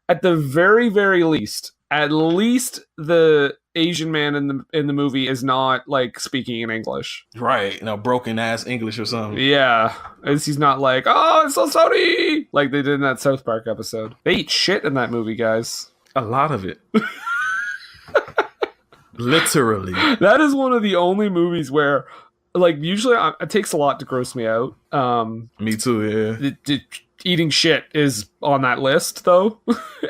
At the very, very least, at least the Asian man in the movie is not like speaking in English. Right. Broken ass English or something. Yeah. He's not like, oh, I'm so sorry. Like they did in that South Park episode. They eat shit in that movie, guys. A lot of it. Literally. That is one of the only movies where, like, usually it takes a lot to gross me out. Me too, yeah. Eating shit is on that list, though.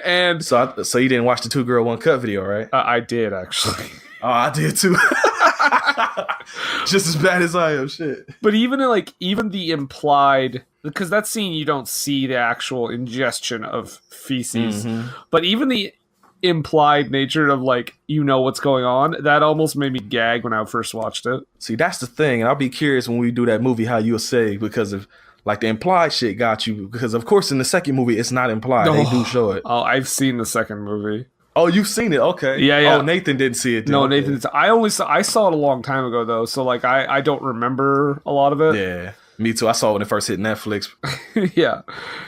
And so you didn't watch the 2 Girl 1 Cup video, right? I did, actually. Oh, I did too. Just as bad as I am, shit. But even the implied, because that scene you don't see the actual ingestion of feces, but even the implied nature of like, you know what's going on, that almost made me gag when I first watched it. See, that's the thing, and I'll be curious when we do that movie how you'll say, because of like the implied shit got you, because of course in the second movie it's not implied. They do show it. Oh, I've seen the second movie. Oh, you've seen it? Okay. Yeah. Oh, Nathan didn't see it then. No, okay. Nathan didn't. I saw it a long time ago though, so like I don't remember a lot of it. Yeah, me too. I saw it when it first hit Netflix. Yeah,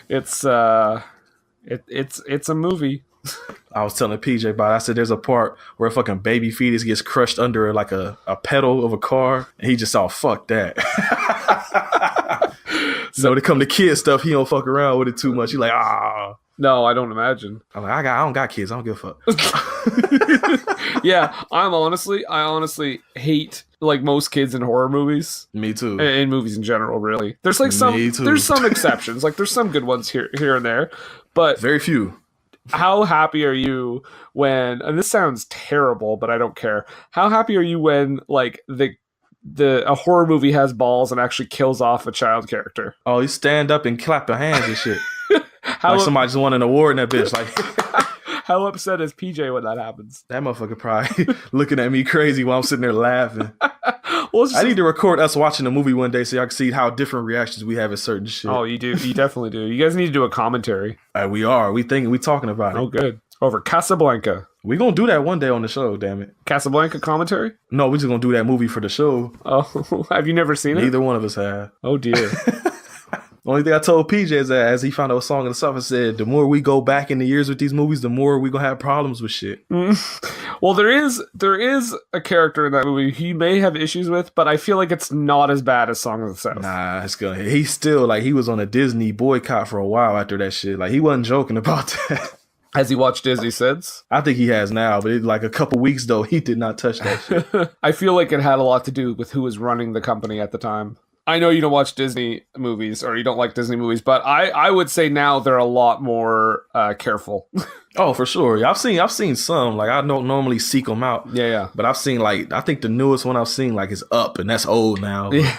it's a movie. I was telling PJ about it. I said there's a part where a fucking baby fetus gets crushed under like a pedal of a car, and he just saw, fuck that. So when it come to kid stuff, he don't fuck around with it too much. He like, ah. No, I don't imagine. I'm like, I don't got kids. I don't give a fuck. Yeah, I honestly hate like most kids in horror movies. Me too. In movies in general, really. There's like some exceptions. Like there's some good ones here and there, but very few. How happy are you when, and this sounds terrible, but I don't care. How happy are you when like a horror movie has balls and actually kills off a child character? Oh, you stand up and clap your hands and shit. Like somebody just won an award in that bitch. Like, how upset is PJ when that happens? That motherfucker probably looking at me crazy while I'm sitting there laughing. I need to record us watching the movie one day so y'all can see how different reactions we have at certain shit. Oh, you do. You definitely do. You guys need to do a commentary. We are. We talking about it. Oh, good. Over Casablanca. We gonna do that one day on the show, damn it. Casablanca commentary? No, we just gonna do that movie for the show. Oh, have you never seen it? Neither one of us have. Oh, dear. Only thing I told PJ is that as he found out a Song of the South, I said, the more we go back in the years with these movies, the more we gonna have problems with shit. Well, there is a character in that movie he may have issues with, but I feel like it's not as bad as Song of the South. Nah, it's good. He's still, like, he was on a Disney boycott for a while after that shit. Like, he wasn't joking about that. Has he watched Disney since? I think he has now, but like a couple weeks, though, he did not touch that shit. I feel like it had a lot to do with who was running the company at the time. I know you don't watch Disney movies or you don't like Disney movies, but I would say now they're a lot more careful. Oh, for sure. Yeah, I've seen some. Like, I don't normally seek them out. Yeah. But I've seen, like, I think the newest one I've seen, like, is Up, and that's old now. But. Yeah.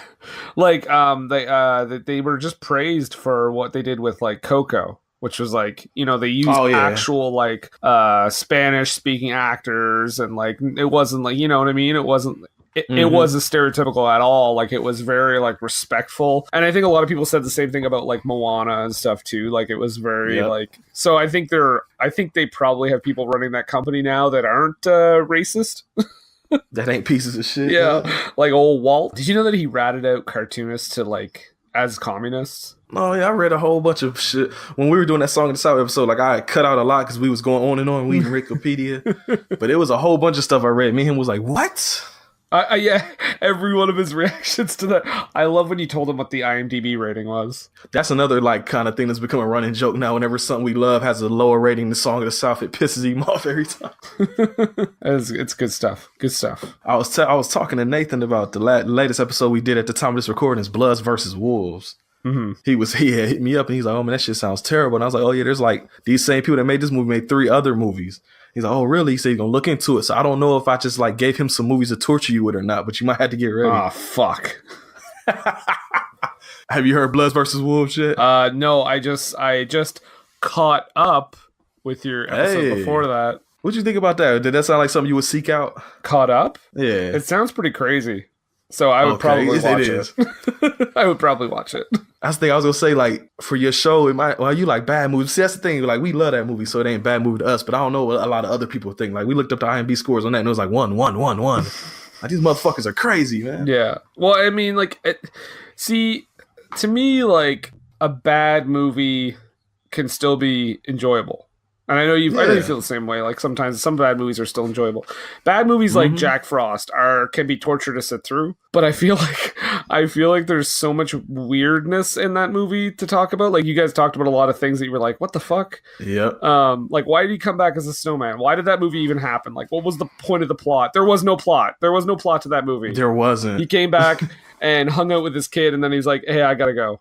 Like, they were just praised for what they did with, like, Coco. which was like, you know, they used yeah. actual like Spanish speaking actors, and like it wasn't like, you know what I mean? It wasn't. It wasn't stereotypical at all. Like it was very like respectful, and I think a lot of people said the same thing about like Moana and stuff too. Like it was very like. So I think they probably have people running that company now that aren't racist. That ain't pieces of shit. Yeah, like old Walt. Did you know that he ratted out cartoonists to like as communists? Oh yeah, I read a whole bunch of shit when we were doing that Song of the South episode. Like I cut out a lot because we was going on and on reading Wikipedia, but it was a whole bunch of stuff I read. Me and him was like, what? Yeah, every one of his reactions to that. I love when you told him what the IMDb rating was. That's another like kind of thing that's become a running joke now. Whenever something we love has a lower rating than Song of the South, it pisses him off every time. It's good stuff. Good stuff. I was talking to Nathan about the latest episode we did at the time of this recording is Bloods versus Wolves. Mm-hmm. He had hit me up and he's like, oh man, that shit sounds terrible. And I was like, oh yeah, there's like these same people that made this movie made 3 other movies. He's like, oh really? He said he's gonna look into it. So I don't know if I just like gave him some movies to torture you with or not, but you might have to get ready. Oh fuck. Have you heard Bloods versus Wolves yet? No, I just caught up with your episode before that. What'd you think about that? Did that sound like something you would seek out? Caught up? Yeah. It sounds pretty crazy. So I would probably watch it. I would probably watch it. That's the thing I was gonna say. Like for your show, it might. Well, you like bad movies. See, that's the thing. Like we love that movie, so it ain't a bad movie to us. But I don't know what a lot of other people think. Like we looked up the IMDb scores on that, and it was like 1, 1, 1, 1. Like these motherfuckers are crazy, man. Yeah. Well, I mean, like, see, to me, like a bad movie can still be enjoyable. And I know you feel the same way. Like sometimes some bad movies are still enjoyable. Bad movies like Jack Frost can be torture to sit through. But I feel like there's so much weirdness in that movie to talk about. Like you guys talked about a lot of things that you were like, what the fuck? Yep. Like why did he come back as a snowman? Why did that movie even happen? Like what was the point of the plot? There was no plot. There was no plot to that movie. There wasn't. He came back and hung out with his kid, and then he's like, hey, I gotta go.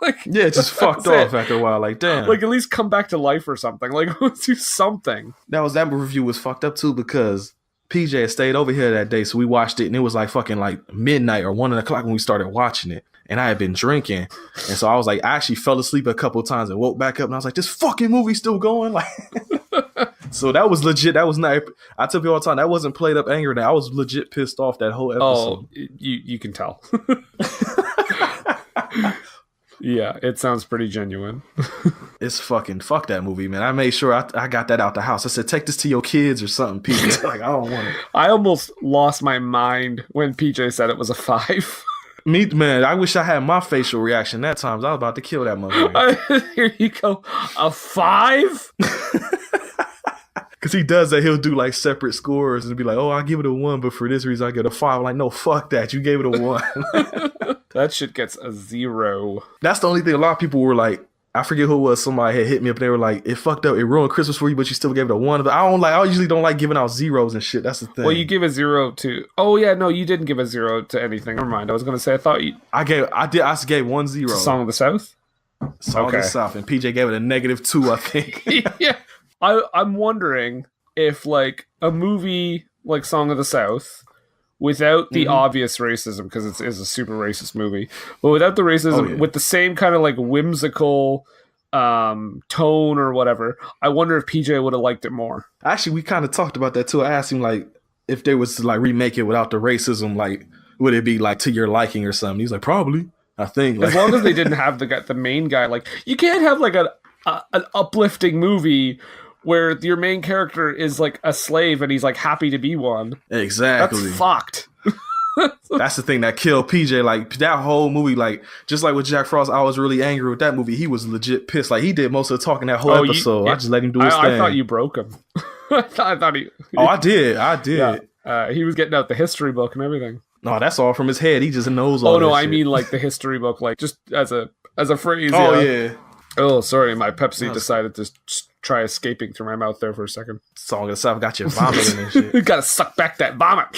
Like, yeah, it just fucked off after a while. Like, damn. Like, at least come back to life or something. Like, do something. That review was fucked up too because PJ had stayed over here that day, so we watched it, and it was like fucking like midnight or 1 o'clock when we started watching it. And I had been drinking, and so I was like, I actually fell asleep a couple of times and woke back up, and I was like, this fucking movie's still going. Like, so that was legit. That was not. I tell people all the time that wasn't played up anger. That I was legit pissed off that whole episode. Oh, you can tell. Yeah, it sounds pretty genuine. It's fucking fuck that movie, man. I made sure I got that out the house. I said, take this to your kids or something, PJ. Like, I don't want it. I almost lost my mind when PJ said it was a 5. Me, man, I wish I had my facial reaction that time. I was about to kill that motherfucker. Here you go. A 5? Because he does that. He'll do like separate scores and be like, oh, I'll give it a 1, but for this reason, I get a 5. I'm like, no, fuck that. You gave it a 1. That shit gets a 0. That's the only thing. A lot of people were like, I forget who it was. Somebody had hit me up. They were like, it fucked up. It ruined Christmas for you, but you still gave it a 1. I usually don't like giving out zeros and shit. That's the thing. Well, you give a 0 to. Oh yeah, no, you didn't give a 0 to anything. Never mind. I was gonna say I thought you. I gave 1 0. Song of the South. Song of the South, and PJ gave it a -2. I think. Yeah, I'm wondering if like a movie like Song of the South, without the obvious racism, because it is a super racist movie, but without the racism, with the same kind of like whimsical tone or whatever, I wonder if PJ would have liked it more. Actually, we kind of talked about that too. I asked him like if they was to like remake it without the racism, like would it be like to your liking or something? He's like, probably. I think like, as long as they didn't have the main guy. Like you can't have like an uplifting movie where your main character is like a slave and he's like happy to be one. Exactly. That's fucked. That's the thing that killed PJ. Like that whole movie, like just like with Jack Frost, I was really angry with that movie. He was legit pissed. Like he did most of the talking that whole episode. I just let him do his thing. I thought you broke him. I thought he. Oh, I did. Yeah. He was getting out the history book and everything. No, that's all from his head. He just knows all. Oh no, that I shit. mean like the history book, like just as a phrase. Oh yeah. Oh, sorry, my Pepsi decided to try escaping through my mouth there for a second. Song of the South got you vomiting and shit. You gotta suck back that vomit.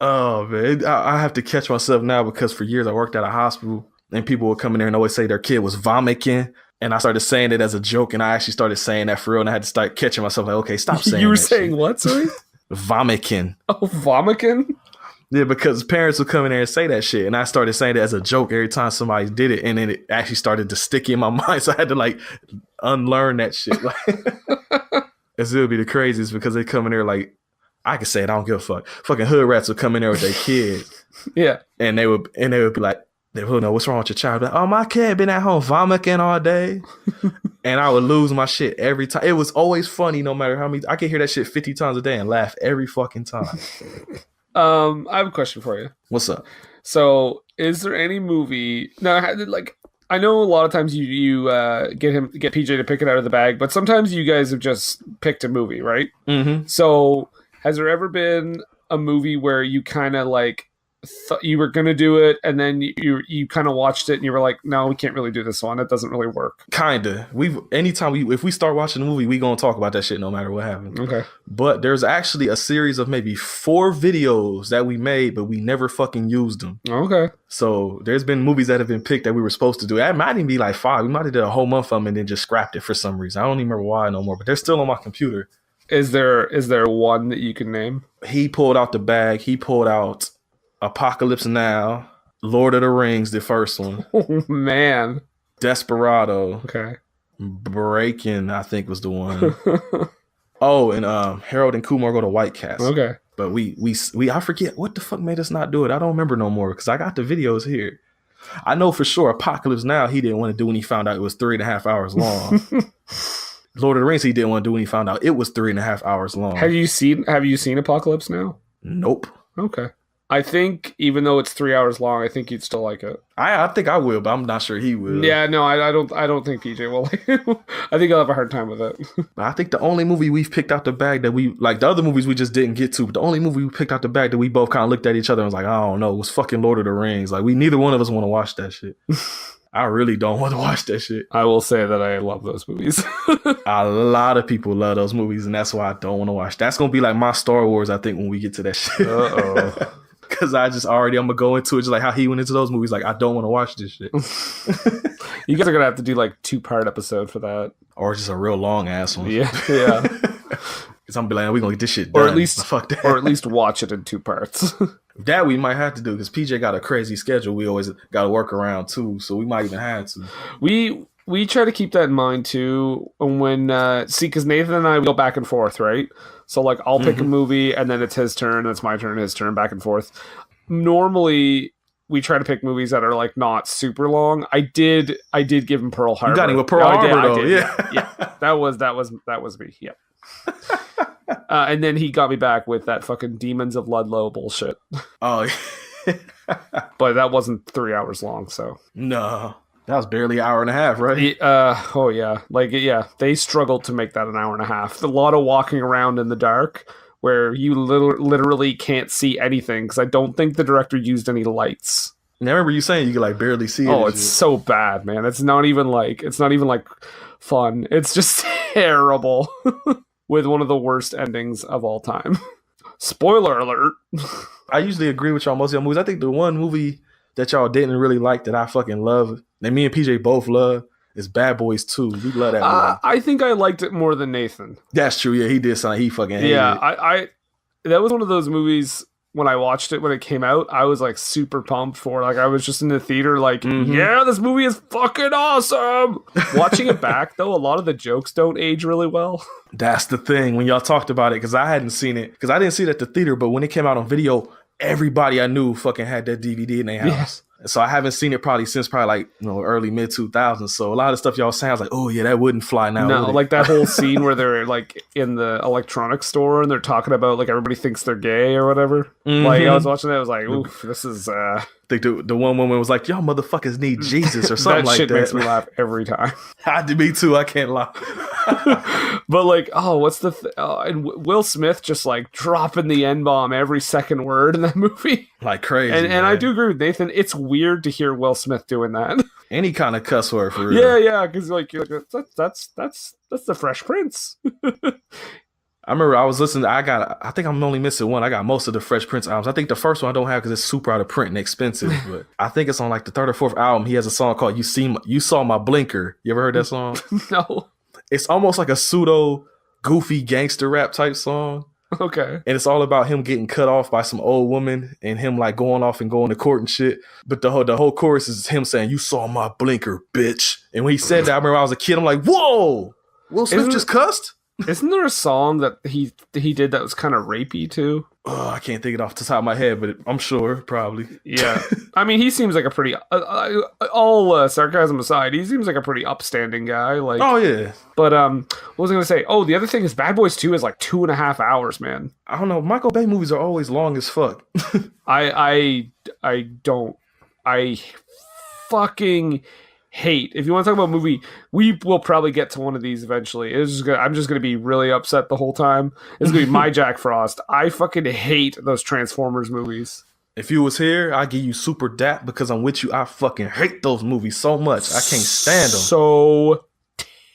Oh man, I have to catch myself now because for years I worked at a hospital and people would come in there and always say their kid was vomiting. And I started saying it as a joke, and I actually started saying that for real, and I had to start catching myself like, okay, stop saying that. You were saying shit. What, sorry? Vomiting. Oh, vomiting? Yeah, because parents would come in there and say that shit, and I started saying it as a joke every time somebody did it, and then it actually started to stick in my mind, so I had to like unlearn that shit. Like, it would be the craziest because they come in there like, I can say it, I don't give a fuck. Fucking hood rats would come in there with their kid, Yeah, and they would be like, they would know what's wrong with your child. Like, oh, my kid been at home vomiting all day, and I would lose my shit every time. It was always funny, no matter how many. I could hear that shit 50 times a day and laugh every fucking time. I have a question for you. What's up? So, is there any movie now? Like, I know a lot of times you get PJ to pick it out of the bag, but sometimes you guys have just picked a movie, right? Mm-hmm. So, has there ever been a movie where you kind of like thought you were gonna do it, and then you kind of watched it and you were like, no, we can't really do this one. It doesn't really work. Kinda. If we start watching a movie, we gonna talk about that shit no matter what happens. Okay. But there's actually a series of maybe 4 videos that we made, but we never fucking used them. Okay. So there's been movies that have been picked that we were supposed to do. That might even be like 5. We might have did a whole month of them and then just scrapped it for some reason. I don't even remember why no more, but they're still on my computer. Is there one that you can name? He pulled out the bag. He pulled out Apocalypse Now, Lord of the Rings, the first one. Oh, man. Desperado. Okay. Breaking, I think, was the one. Oh, and Harold and Kumar Go to White Castle. Okay. But we I forget what the fuck made us not do it. I don't remember no more because I got the videos here. I know for sure Apocalypse Now he didn't want to do when he found out it was 3.5 hours long. Lord of the Rings he didn't want to do when he found out it was 3.5 hours long. Have you seen Apocalypse Now? Nope. Okay. I think even though it's 3 hours long, I think you'd still like it. I think I will, but I'm not sure he will. Yeah, no, I don't think PJ will. I think I'll have a hard time with it. I think the only movie we've picked out the bag that we like, the other movies we just didn't get to, but the only movie we picked out the bag that we both kind of looked at each other and was like, I don't know, was fucking Lord of the Rings. Like, neither one of us want to watch that shit. I really don't want to watch that shit. I will say that I love those movies. A lot of people love those movies, and that's why I don't want to watch. That's gonna be like my Star Wars, I think, when we get to that shit. Uh-oh. Because I'm gonna go into it just like how he went into those movies. Like, I don't want to watch this shit. You guys are gonna have to do like 2-part episode for that, or just a real long ass one. Yeah. Because I'm be like, we're gonna get this shit done. Or at least fuck that. Or at least watch it in 2 parts. That we might have to do because PJ got a crazy schedule. We always got to work around too, so we might even have to. We try to keep that in mind too. When because Nathan and I go back and forth, right? So like I'll pick a movie and then it's his turn, it's my turn, his turn, back and forth. Normally we try to pick movies that are like not super long. I did give him Pearl Harbor. You got him with Pearl Harbor though, yeah. That was me. Yep. And then he got me back with that fucking Demons of Ludlow bullshit. Oh, but that wasn't 3 hours long, so no. That was barely an hour and a half, right? Oh, yeah. Like, yeah, they struggled to make that an hour and a half. A lot of walking around in the dark where you literally can't see anything because I don't think the director used any lights. And I remember you saying you could like barely see it. Oh, it's so bad, man. It's not even like fun. It's just terrible with one of the worst endings of all time. Spoiler alert. I usually agree with y'all most of your movies. I think the one movie that y'all didn't really like that I fucking love, and me and PJ both love, is Bad Boys 2. We love that movie. I think I liked it more than Nathan. That's true. Yeah, he did something he fucking hated. Yeah, I that was one of those movies when I watched it when it came out, I was like super pumped for it. Like I was just in the theater like, yeah, this movie is fucking awesome. Watching it back though, a lot of the jokes don't age really well. That's the thing when y'all talked about it, because I hadn't seen it, because I didn't see it at the theater, but when it came out on video, everybody I knew fucking had that DVD in their house. Yeah. So I haven't seen it probably since like, early mid 2000s. So a lot of stuff y'all saying, I was like, oh yeah, that wouldn't fly now. No, like that whole scene where they're like in the electronics store and they're talking about like everybody thinks they're gay or whatever. Like I was watching that, I was like, oof, this is. I think the one woman was like, y'all motherfuckers need Jesus or something like that. That shit makes me laugh every time. Me too. I can't lie. But like, what's the and Will Smith just like dropping the N-bomb every second word in that movie like crazy. And I do agree with Nathan. It's weird to hear Will Smith doing that. Any kind of cuss word for real. Yeah, because like that's the Fresh Prince. I remember I was listening. I think I'm only missing one. I got most of the Fresh Prince albums. I think the first one I don't have because it's super out of print and expensive. But I think it's on like the 3rd or 4th album. He has a song called "You Saw My Blinker." You ever heard that song? No. It's almost like a pseudo goofy gangster rap type song. Okay. And it's all about him getting cut off by some old woman and him like going off and going to court and shit. But the whole chorus is him saying, "You saw my blinker, bitch." And when he said that, I remember I was a kid. I'm like, "Whoa, Will Smith just cussed." Isn't there a song that he did that was kind of rapey too? Oh, I can't think it off the top of my head, but I'm sure probably. Yeah, I mean, he seems like a pretty all sarcasm aside, he seems like a pretty upstanding guy. Like, oh yeah. But what was I gonna say? Oh, the other thing is Bad Boys 2 is like 2.5 hours, man. I don't know. Michael Bay movies are always long as fuck. I fucking hate. If you want to talk about a movie, we will probably get to one of these eventually. I'm just gonna be really upset the whole time. It's gonna be my Jack Frost. I fucking hate those Transformers movies. If you was here, I'd give you super dap because I'm with you. I fucking hate those movies so much. I can't stand them. So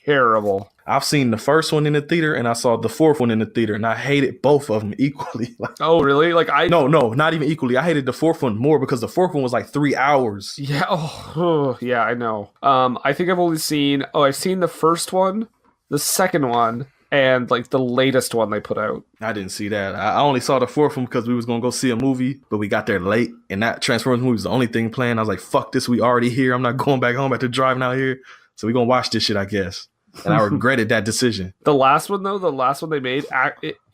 terrible. I've seen the first one in the theater and I saw the fourth one in the theater and I hated both of them equally. Oh, really? Like No, not even equally. I hated the fourth one more because the fourth one was like 3 hours. Yeah. Oh, yeah, I know. I think I've seen the first one, the second one, and like the latest one they put out. I didn't see that. I only saw the fourth one because we was going to go see a movie, but we got there late and that Transformers movie was the only thing playing. I was like, fuck this. We already here. I'm not going back home after driving out here. So we going to watch this shit, I guess. And I regretted that decision. The last one they made,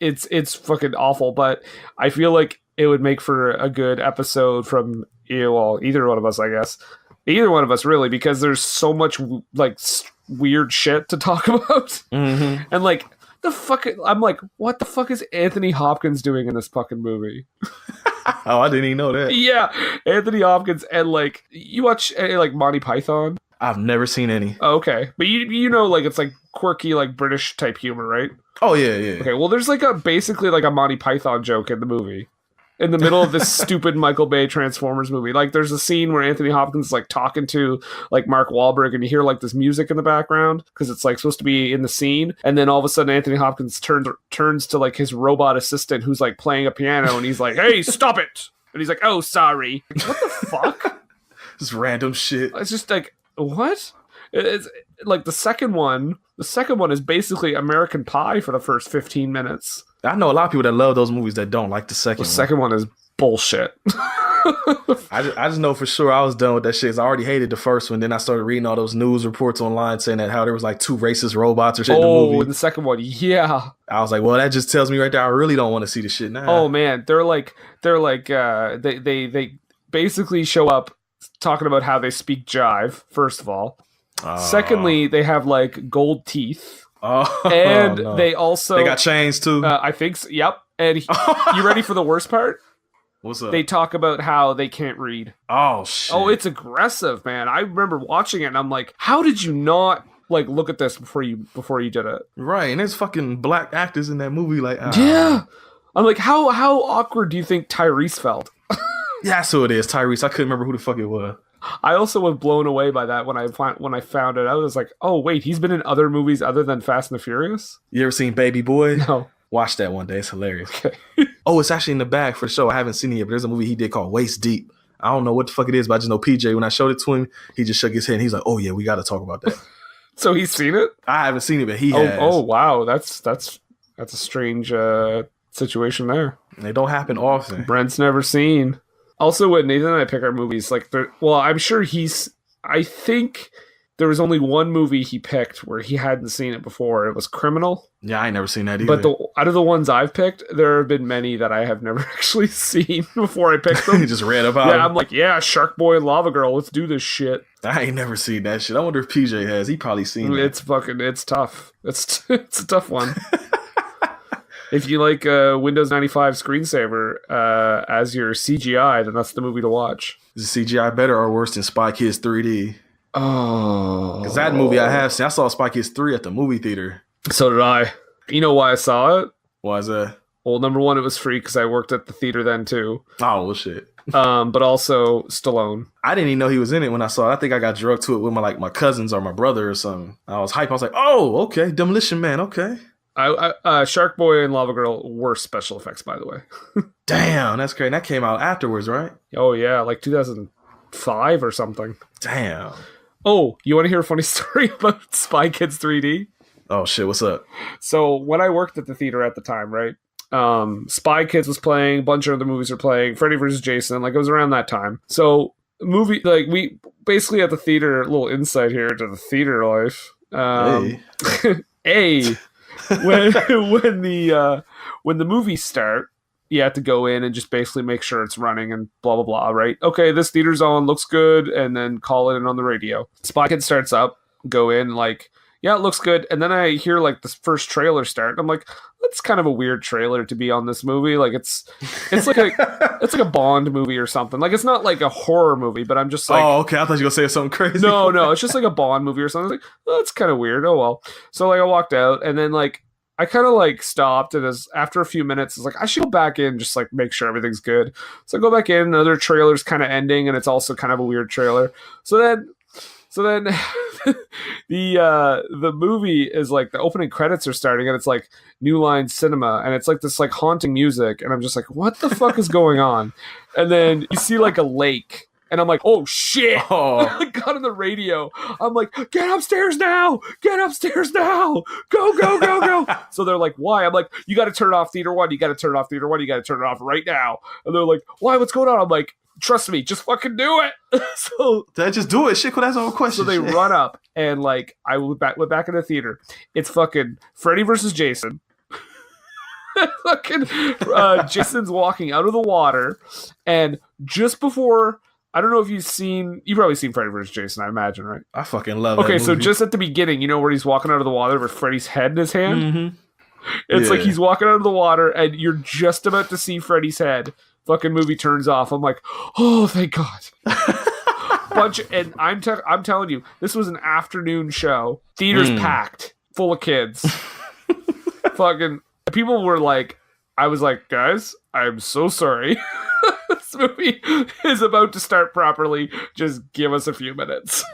it's fucking awful. But I feel like it would make for a good episode from either one of us, I guess. Either one of us, really, because there's so much like weird shit to talk about. Mm-hmm. And like I'm like, what the fuck is Anthony Hopkins doing in this fucking movie? Oh, I didn't even know that. Yeah, Anthony Hopkins, and like you watch like Monty Python. I've never seen any. Oh, okay, but you know, like it's like quirky, like British type humor, right? Oh yeah. Okay, well, there's like basically like a Monty Python joke in the movie, in the middle of this stupid Michael Bay Transformers movie. Like, there's a scene where Anthony Hopkins is like talking to like Mark Wahlberg, and you hear like this music in the background because it's like supposed to be in the scene, and then all of a sudden Anthony Hopkins turns to like his robot assistant who's like playing a piano, and he's like, "Hey, stop it!" And he's like, "Oh, sorry." Like, what the fuck? Just random shit. It's just like, what? It's like the second one is basically American Pie for the first 15 minutes. I know a lot of people that love those movies that don't like the second one. The second one is bullshit. I just know for sure I was done with that shit. I already hated the first one. Then I started reading all those news reports online saying that how there was like 2 racist robots or shit in the movie. Oh, in the second one, yeah. I was like, well, that just tells me right there I really don't want to see the shit now. Oh man, they basically show up talking about how they speak jive, first of all. Secondly, they have like gold teeth. And no. they got chains too. I think so, yep. And you ready for the worst part? What's up? They talk about how they can't read. Oh shit. Oh, it's aggressive, man. I remember watching it and I'm like, how did you not like look at this before you did it? Right, and there's fucking black actors in that movie. Like, yeah. I'm like, how awkward do you think Tyrese felt? Yeah, that's who it is, Tyrese. I couldn't remember who the fuck it was. I also was blown away by that when I found it. I was like, oh wait, he's been in other movies other than Fast and the Furious? You ever seen Baby Boy? No. Watch that one day. It's hilarious. Okay. Oh, it's actually in the bag for sure. I haven't seen it yet, but there's a movie he did called Waist Deep. I don't know what the fuck it is, but I just know PJ, when I showed it to him, he just shook his head and he's like, oh yeah, we got to talk about that. So he's seen it? I haven't seen it, but he has. Oh wow, that's a strange situation there. They don't happen often. Brent's never seen. Also, when Nathan and I pick our movies, like, I'm sure I think there was only one movie he picked where he hadn't seen it before. It was Criminal. Yeah, I ain't never seen that either. But out of the ones I've picked, there have been many that I have never actually seen before I picked them. You just read about it. them. I'm like, yeah, Shark Boy and Lava Girl, let's do this shit. I ain't never seen that shit. I wonder if PJ has. He probably seen it. It's tough. It's a tough one. If you like Windows 95 screensaver as your CGI, then that's the movie to watch. Is the CGI better or worse than Spy Kids 3D? Oh. Because that movie I have seen, I saw Spy Kids 3 at the movie theater. So did I. You know why I saw it? Why is that? Well, number one, it was free because I worked at the theater then too. Oh, well, shit. But also Stallone. I didn't even know he was in it when I saw it. I think I got drugged to it with my cousins or my brother or something. I was hyped. I was like, oh, okay. Demolition Man, okay. Shark Boy and Lava Girl were special effects, by the way. Damn, that's great. That came out afterwards, right? Oh, yeah, like 2005 or something. Damn. Oh, you want to hear a funny story about Spy Kids 3D? Oh, shit, what's up? So, when I worked at the theater at the time, right, Spy Kids was playing, a bunch of other movies were playing, Freddy vs. Jason, like it was around that time. So movie, like we basically at the theater, a little insight here to the theater life. When the movies start, you have to go in and just basically make sure it's running and blah blah blah, right? Okay, this theater's on, looks good, and then call it in on the radio. Spy Kids starts up, go in, like, yeah, it looks good, and then I hear like the first trailer start, and I'm like, that's kind of a weird trailer to be on this movie. Like it's like a Bond movie or something. Like it's not like a horror movie, but I'm just like, oh, okay, I thought you were gonna say something crazy. No, it's just like a Bond movie or something. Like, oh, that's kind of weird. Oh well. So like I walked out, and then like I kind of like stopped, and after a few minutes, I was like, I should go back in, just like make sure everything's good. So I go back in, another trailer's kind of ending, and it's also kind of a weird trailer. So then the movie is like the opening credits are starting, and it's like New Line Cinema, and it's like this like haunting music, and I'm just like, what the fuck is going on? And then you see like a lake. And I'm like, oh shit! Oh. I got on the radio. I'm like, get upstairs now! Get upstairs now! Go, go, go, go! So they're like, why? I'm like, you got to turn off theater one. You got to turn off theater one. You got to turn it off right now. And they're like, why? What's going on? I'm like, trust me, just fucking do it. So Did I just do it? Shit, that's all question. So they run up, and like, I went back in the theater. It's fucking Freddy versus Jason. Fucking Jason's walking out of the water, and just before. I don't know if you've probably seen Freddy vs. Jason, I imagine, right? I fucking love it. Okay, so just at the beginning, you know where he's walking out of the water with Freddy's head in his hand? Mm-hmm. It's like he's walking out of the water, and you're just about to see Freddy's head. Fucking movie turns off. I'm like, oh, thank God. And I'm telling you, this was an afternoon show. Theater's packed, full of kids. Fucking people were like, I was like, guys, I'm so sorry. This movie is about to start properly. Just give us a few minutes.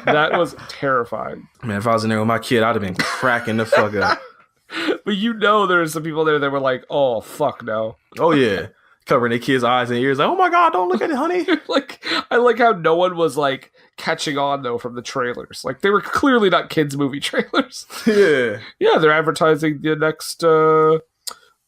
That was terrifying. Man, if I was in there with my kid, I'd have been cracking the fuck up. But you know there's some people there that were like, oh, fuck no. Oh, yeah. Covering their kids' eyes and ears. Like, oh my God, don't look at it, honey. Like, I like how no one was like catching on, though, from the trailers. Like, they were clearly not kids' movie trailers. Yeah. Yeah, they're advertising the next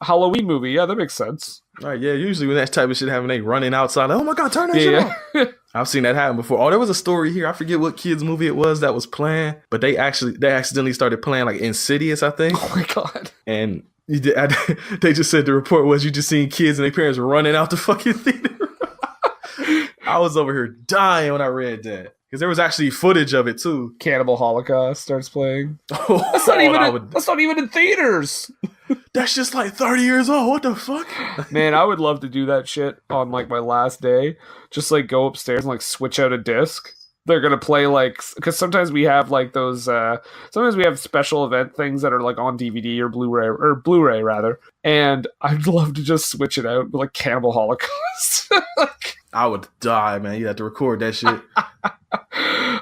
Halloween movie. Yeah, that makes sense. Right, yeah, usually when that type of shit happen, they running outside, like, oh my God, turn that shit off. I've seen that happen before. Oh, there was a story here. I forget what kids movie it was that was playing, but they accidentally started playing like Insidious, I think. Oh my God. And they just said the report was you just seen kids and their parents running out the fucking theater. I was over here dying when I read that. Because there was actually footage of it too. Cannibal Holocaust starts playing. Oh, that's not even in theaters. That's just like 30 years old. What the fuck? Man, I would love to do that shit on like my last day. Just like go upstairs and like switch out a disc. They're gonna play like, because sometimes we have like those. Sometimes we have special event things that are like on DVD or Blu-ray rather. And I'd love to just switch it out with like Cannibal Holocaust. I would die, man. You have to record that shit.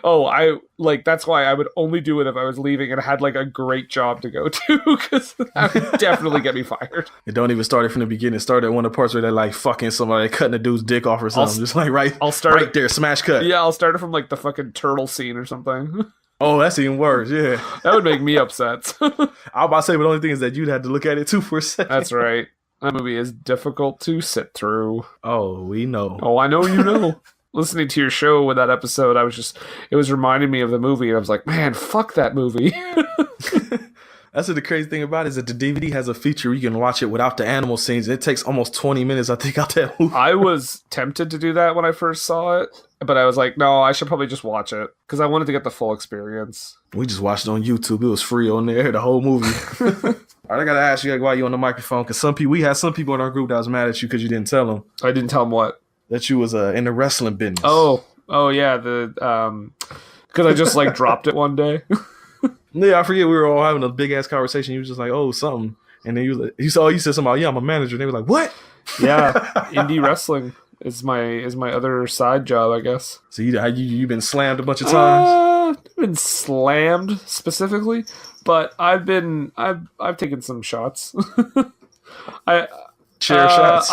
Oh, that's why I would only do it if I was leaving and had like a great job to go to, because that would definitely get me fired. And don't even start it from the beginning. Start at one of the parts where they're like fucking somebody, cutting a dude's dick off or something. Just like I'll start right there, smash cut. Yeah, I'll start it from like the fucking turtle scene or something. Oh, that's even worse. Yeah, that would make me upset. I was about to say, but the only thing is that you'd have to look at it too for a second. That's right. That movie is difficult to sit through. Oh, we know. Oh, I know you know. Listening to your show with that episode, it was reminding me of the movie, and I was like, man, fuck that movie. That's what the crazy thing about it is that the DVD has a feature where you can watch it without the animal scenes. It takes almost 20 minutes, I think, out that movie. I was tempted to do that when I first saw it, but I was like, no, I should probably just watch it, because I wanted to get the full experience. We just watched it on YouTube. It was free on there, the whole movie. All right, I gotta ask you while you're on the microphone, because we had some people in our group that was mad at you because you didn't tell them. I didn't tell them what? That you was in the wrestling business. Oh yeah, because I just like dropped it one day. Yeah, I forget. We were all having a big ass conversation. You was just like, oh, something, and then you said something about, yeah, I'm a manager. And they were like, what? Yeah, indie wrestling is my other side job, I guess. So you been slammed a bunch of times? I've been slammed specifically, but I've taken some shots. Chair shots.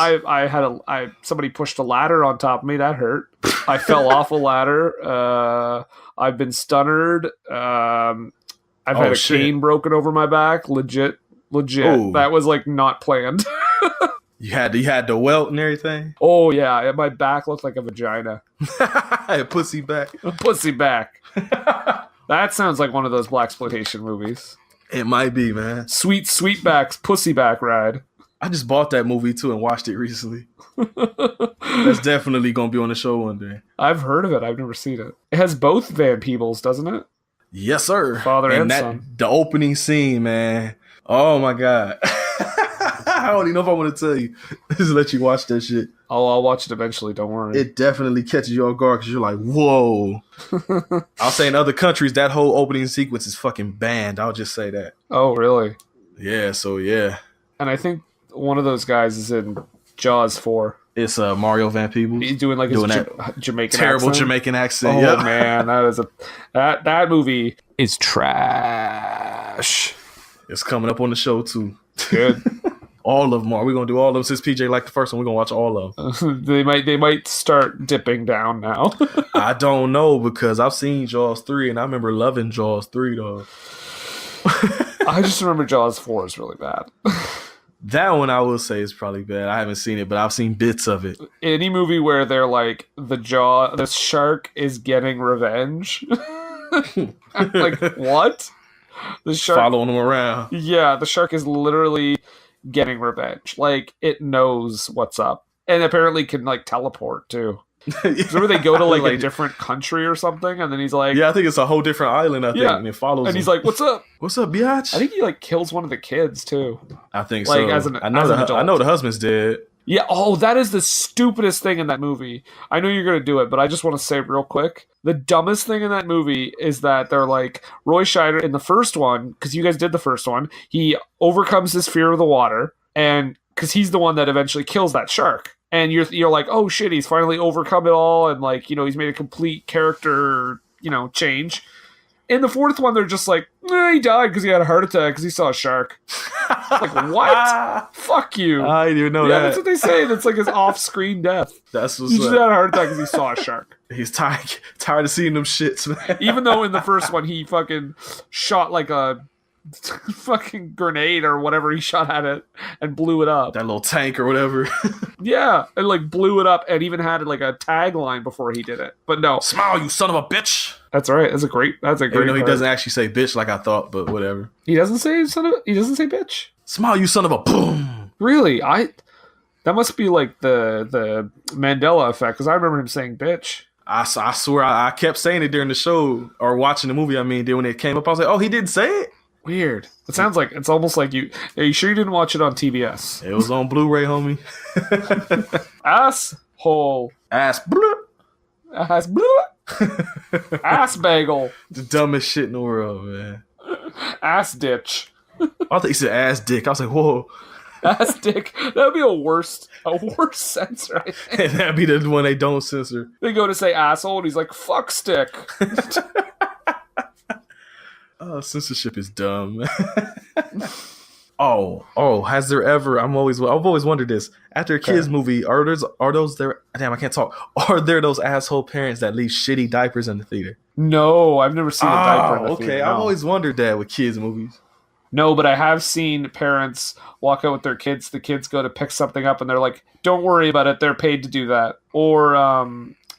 Somebody pushed a ladder on top of me. That hurt. I fell off a ladder. I've been stunnered. I've had a cane broken over my back. Legit Legit. Ooh. That was like not planned. You had the welt and everything. Oh yeah, my back looked like a vagina. Pussy back. A pussy back. That sounds like one of those blaxploitation movies. It might be, man. Sweet Sweetback's pussy back ride. I just bought that movie too and watched it recently. That's definitely gonna be on the show one day. I've heard of it. I've never seen it. It has both Van Peebles, doesn't it? Yes, sir. Father and son. The opening scene, man. Oh my god. I don't even know if I want to tell you. Just let you watch that shit. I'll watch it eventually. Don't worry. It definitely catches you off guard because you're like, whoa. I'll say in other countries that whole opening sequence is fucking banned. I'll just say that. Oh, really? Yeah. So yeah. And I think one of those guys is in Jaws 4. It's Mario Van Peebles. He's doing like his Jamaican terrible accent. Jamaican accent. Oh yeah. man, that movie is trash. It's coming up on the show too. Good. All of them are. We're gonna do all of them since PJ liked the first one. We're gonna watch all of them. They might start dipping down now. I don't know because I've seen Jaws 3 and I remember loving Jaws 3 though. I just remember Jaws 4 is really bad. That one I will say is probably bad. I haven't seen it, but I've seen bits of it. Any movie where they're like the shark is getting revenge. Like what? The shark Following them around. Yeah, the shark is literally getting revenge. Like it knows what's up, and apparently can like teleport too. Remember they go to like a different country or something, and then he's like, yeah, I think it's a whole different island. I think, and it follows. And he's like, "What's up? What's up, biatch?" I think he like kills one of the kids too. I think like, so. I know the husband's dead. Yeah. Oh, that is the stupidest thing in that movie. I know you're gonna do it, but I just want to say real quick: the dumbest thing in that movie is that they're like Roy Scheider in the first one, because you guys did the first one. He overcomes his fear of the water, and because he's the one that eventually kills that shark. And you're like, oh shit, he's finally overcome it all, and like, you know, he's made a complete character, you know, change. In the fourth one, they're just like, he died because he had a heart attack because he saw a shark. Like, what? Fuck you. I didn't even know that. That's what they say. That's like his off-screen death. That's what's he just up. had a heart attack because he saw a shark. He's tired of seeing them shits, man. Even though in the first one, he fucking shot like a fucking grenade or whatever he shot at it and blew it up. That little tank or whatever. Yeah, and like blew it up and even had like a tagline before he did it. But no, smile, you son of a bitch. That's right. That's a great. Even though he doesn't actually say bitch like I thought, but whatever. He doesn't say He doesn't say bitch. Smile, you son of a boom. Really? That must be like the Mandela effect because I remember him saying bitch. I swear I kept saying it during the show or watching the movie. I mean, then when it came up, I was like, oh, he didn't say it. Weird. It sounds like it's almost like you. Are you sure you didn't watch it on TBS? It was on Blu-ray, homie. Asshole. Ass bloop. Ass bloop. Ass bagel. The dumbest shit in the world, man. Ass ditch. I thought he said ass dick. I was like, whoa. Ass dick. That would be a worse censor, I think. And that'd be the one they don't censor. They go to say asshole and he's like, fuck stick. Oh, censorship is dumb. Oh, has there ever? I've always wondered this. After a kids movie, are those there? Damn, I can't talk. Are there those asshole parents that leave shitty diapers in the theater? No, I've never seen a diaper in the theater. Okay, no. I've always wondered that with kids movies. No, but I have seen parents walk out with their kids. The kids go to pick something up, and they're like, "Don't worry about it. They're paid to do that." Or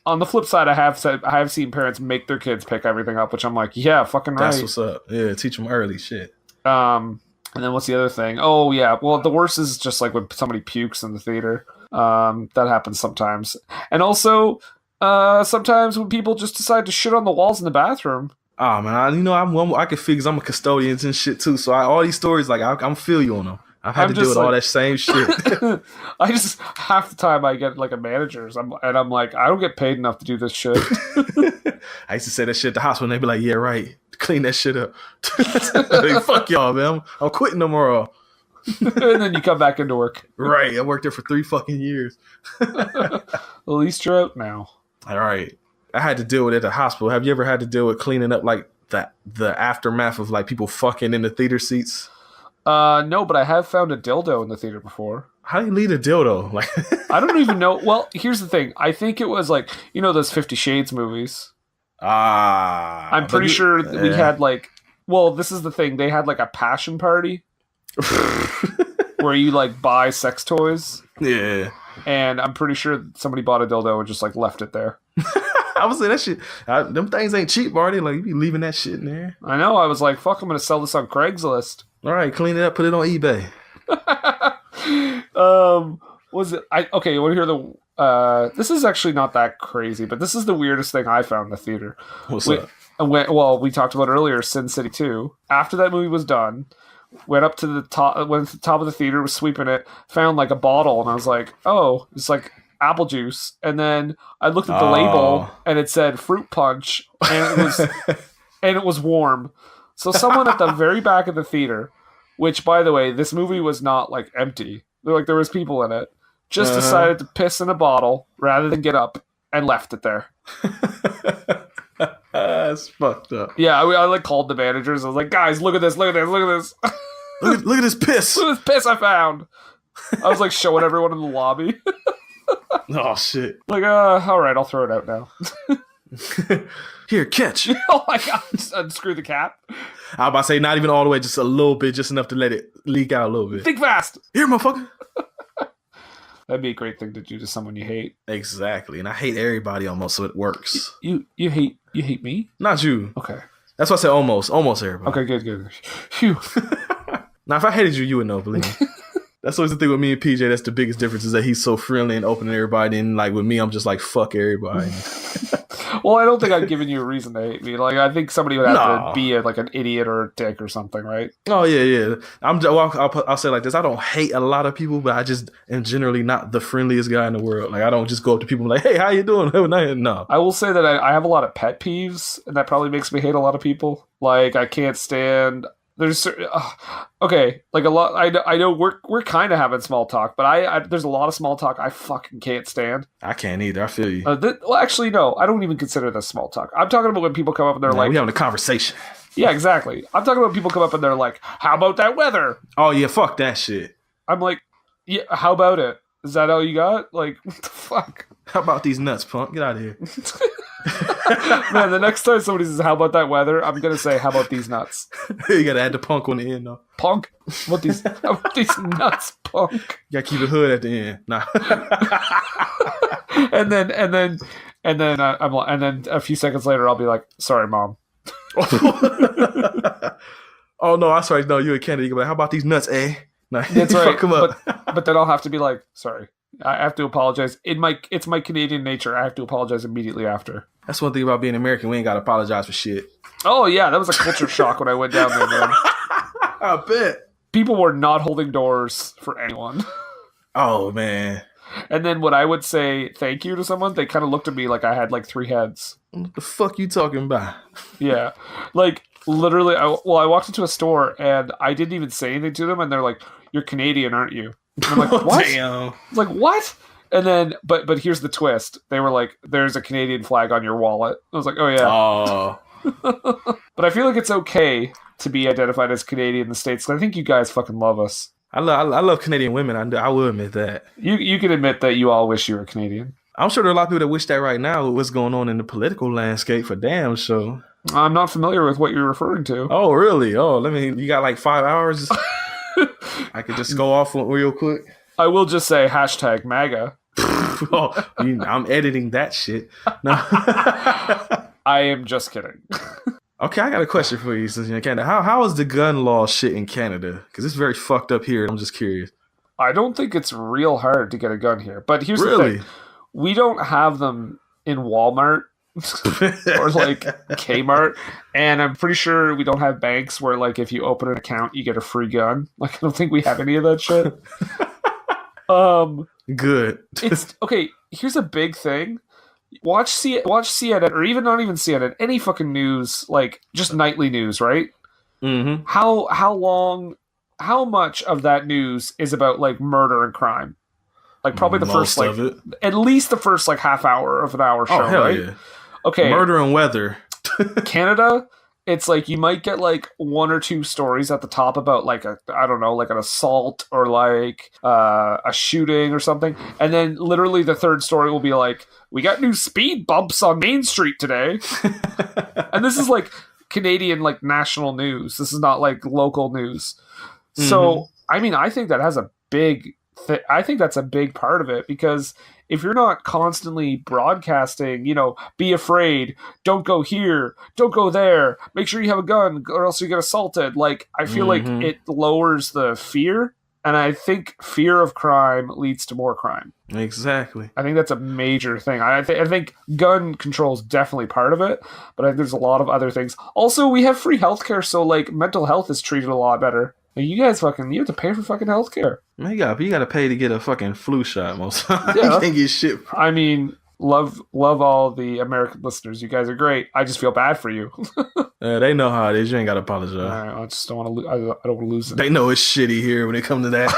on the flip side, I have seen parents make their kids pick everything up, which I'm like, yeah, fucking right. That's what's up. Yeah, teach them early shit. And then what's the other thing? Oh yeah, well the worst is just like when somebody pukes in the theater. That happens sometimes, and also sometimes when people just decide to shit on the walls in the bathroom. Oh man, I can figure I'm a custodian and shit too. So all these stories, like I'm feel you on them. I've had to deal with all that same shit. I just half the time I get like a manager's, I'm like, I don't get paid enough to do this shit. I used to say that shit at the hospital, and they'd be like, "Yeah, right, clean that shit up." Like, fuck y'all, man. I'm quitting tomorrow. And then you come back into work. Right, I worked there for 3 fucking years. At least you're out now. All right, I had to deal with it at the hospital. Have you ever had to deal with cleaning up like the aftermath of like people fucking in the theater seats? No, but I have found a dildo in the theater before. How do you leave a dildo? Like, I don't even know. Well, here's the thing. I think it was like, you know, those 50 Shades movies. I'm pretty sure we had like, well, this is the thing. They had like a passion party. where you like buy sex toys. Yeah. And I'm pretty sure somebody bought a dildo and just like left it there. I was saying that shit. Them things ain't cheap, Marty. Like, you be leaving that shit in there. I know. I was like, fuck, I'm going to sell this on Craigslist. All right, clean it up, put it on eBay. Was it? Okay, you want to hear the... this is actually not that crazy, but this is the weirdest thing I found in the theater. What's up? We talked about earlier, Sin City 2. After that movie was done, went to the top of the theater, was sweeping it, found like a bottle, and I was like, oh, it's like apple juice. And then I looked at the label, and it said fruit punch, and it was warm. So someone at the very back of the theater, which, by the way, this movie was not like empty. There was people in it. Just decided to piss in a bottle rather than get up and left it there. That's fucked up. Yeah, I like called the managers. I was like, guys, look at this. Look at this piss. Look at this piss I found. I was like showing everyone in the lobby. Oh shit. Like, all right, I'll throw it out now. Here, catch. Oh my god, unscrew the cap. I was about to say not even all the way, just a little bit, just enough to let it leak out a little bit. Think fast. Here, motherfucker. That'd be a great thing to do to someone you hate. Exactly, and I hate everybody almost, so it works. You hate me? Not you. Okay. That's why I said almost everybody. Okay, good. Phew. Now, if I hated you, you would know, believe me. That's always the thing with me and PJ. That's the biggest difference, is that he's so friendly and open to everybody, and like with me, I'm just like, fuck everybody. Well, I don't think I've given you a reason to hate me. Like, I think somebody would have to be like an idiot or a dick or something, right? Oh yeah. I'll say it like this: I don't hate a lot of people, but I just am generally not the friendliest guy in the world. Like, I don't just go up to people and be like, "Hey, how you doing?" No. I will say that I have a lot of pet peeves, and that probably makes me hate a lot of people. Like, I can't stand. There's okay, like a lot. I know we're kind of having small talk, but I there's a lot of small talk I fucking can't stand. I can't either. I feel you. Well, actually, no, I don't even consider this small talk. I'm talking about when people come up and they're like, "We having a conversation." Yeah, exactly. I'm talking about people come up and they're like, "How about that weather?" Oh yeah, fuck that shit. I'm like, yeah, how about it? Is that all you got? Like, what the fuck? How about these nuts, punk? Get out of here. Man, the next time somebody says, how about that weather? I'm going to say, how about these nuts? You got to add the punk on the end, though. Punk? How about these nuts, punk? You got to keep the hood at the end. Nah. and then a few seconds later, I'll be like, sorry, Mom. Oh, no, I'm sorry. No, you're a Kennedy. But how about these nuts, eh? Nah, that's right. Fuck 'em up. But then I'll have to be like, sorry. I have to apologize. It's my Canadian nature. I have to apologize immediately after. That's one thing about being American. We ain't got to apologize for shit. Oh, yeah. That was a culture shock when I went down there, man. I bet. People were not holding doors for anyone. Oh, man. And then when I would say thank you to someone, they kind of looked at me like I had like 3 heads. What the fuck you talking about? Yeah. Like, literally, I walked into a store and I didn't even say anything to them. And they're like, you're Canadian, aren't you? And I'm like, what? Damn. I was like, what? And then, but here's the twist. They were like, there's a Canadian flag on your wallet. I was like, oh, yeah. Oh. But I feel like it's okay to be identified as Canadian in the States. I think you guys fucking love us. I love Canadian women. I will admit that. You can admit that you all wish you were Canadian. I'm sure there are a lot of people that wish that right now with what's going on in the political landscape for damn sure. I'm not familiar with what you're referring to. Oh, really? Oh, you got like 5 hours? I could just go off real quick. I will just say hashtag MAGA. Oh, I'm editing that shit. No. I am just kidding. Okay, I got a question for you since you're in Canada. How is the gun law shit in Canada? Because it's very fucked up here. I'm just curious. I don't think it's real hard to get a gun here. But here's the thing. We don't have them in Walmart or like Kmart. And I'm pretty sure we don't have banks where like if you open an account, you get a free gun. Like I don't think we have any of that shit. Good. It's okay. Here's a big thing. Watch CNN, or even not even CNN, any fucking news, like just nightly news, right? Mm-hmm. How much of that news is about like murder and crime? Like probably the Most first like of it. At least the first like half hour of an hour show, hell right? Yeah. Okay. Murder and weather. Canada, it's like you might get like 1 or 2 stories at the top about like an assault or like a shooting or something, and then literally the third story will be like, we got new speed bumps on Main Street today. And this is like Canadian like national news. This is not like local news. So, I mean, I think that has a big. I think that's a big part of it because if you're not constantly broadcasting, be afraid, don't go here, don't go there, make sure you have a gun or else you get assaulted. Like, I feel like it lowers the fear. And I think fear of crime leads to more crime. Exactly. I think that's a major thing. I think gun control is definitely part of it, but I think there's a lot of other things. Also, we have free healthcare, so like mental health is treated a lot better. Like, you guys you have to pay for fucking healthcare. Man, you gotta pay to get a fucking flu shot most times. Yeah. You can't get shit. I mean, love all the American listeners. You guys are great. I just feel bad for you. They know how it is. You ain't gotta apologize. All right, I just don't want to. I don't want to lose it. They know it's shitty here when it comes to that.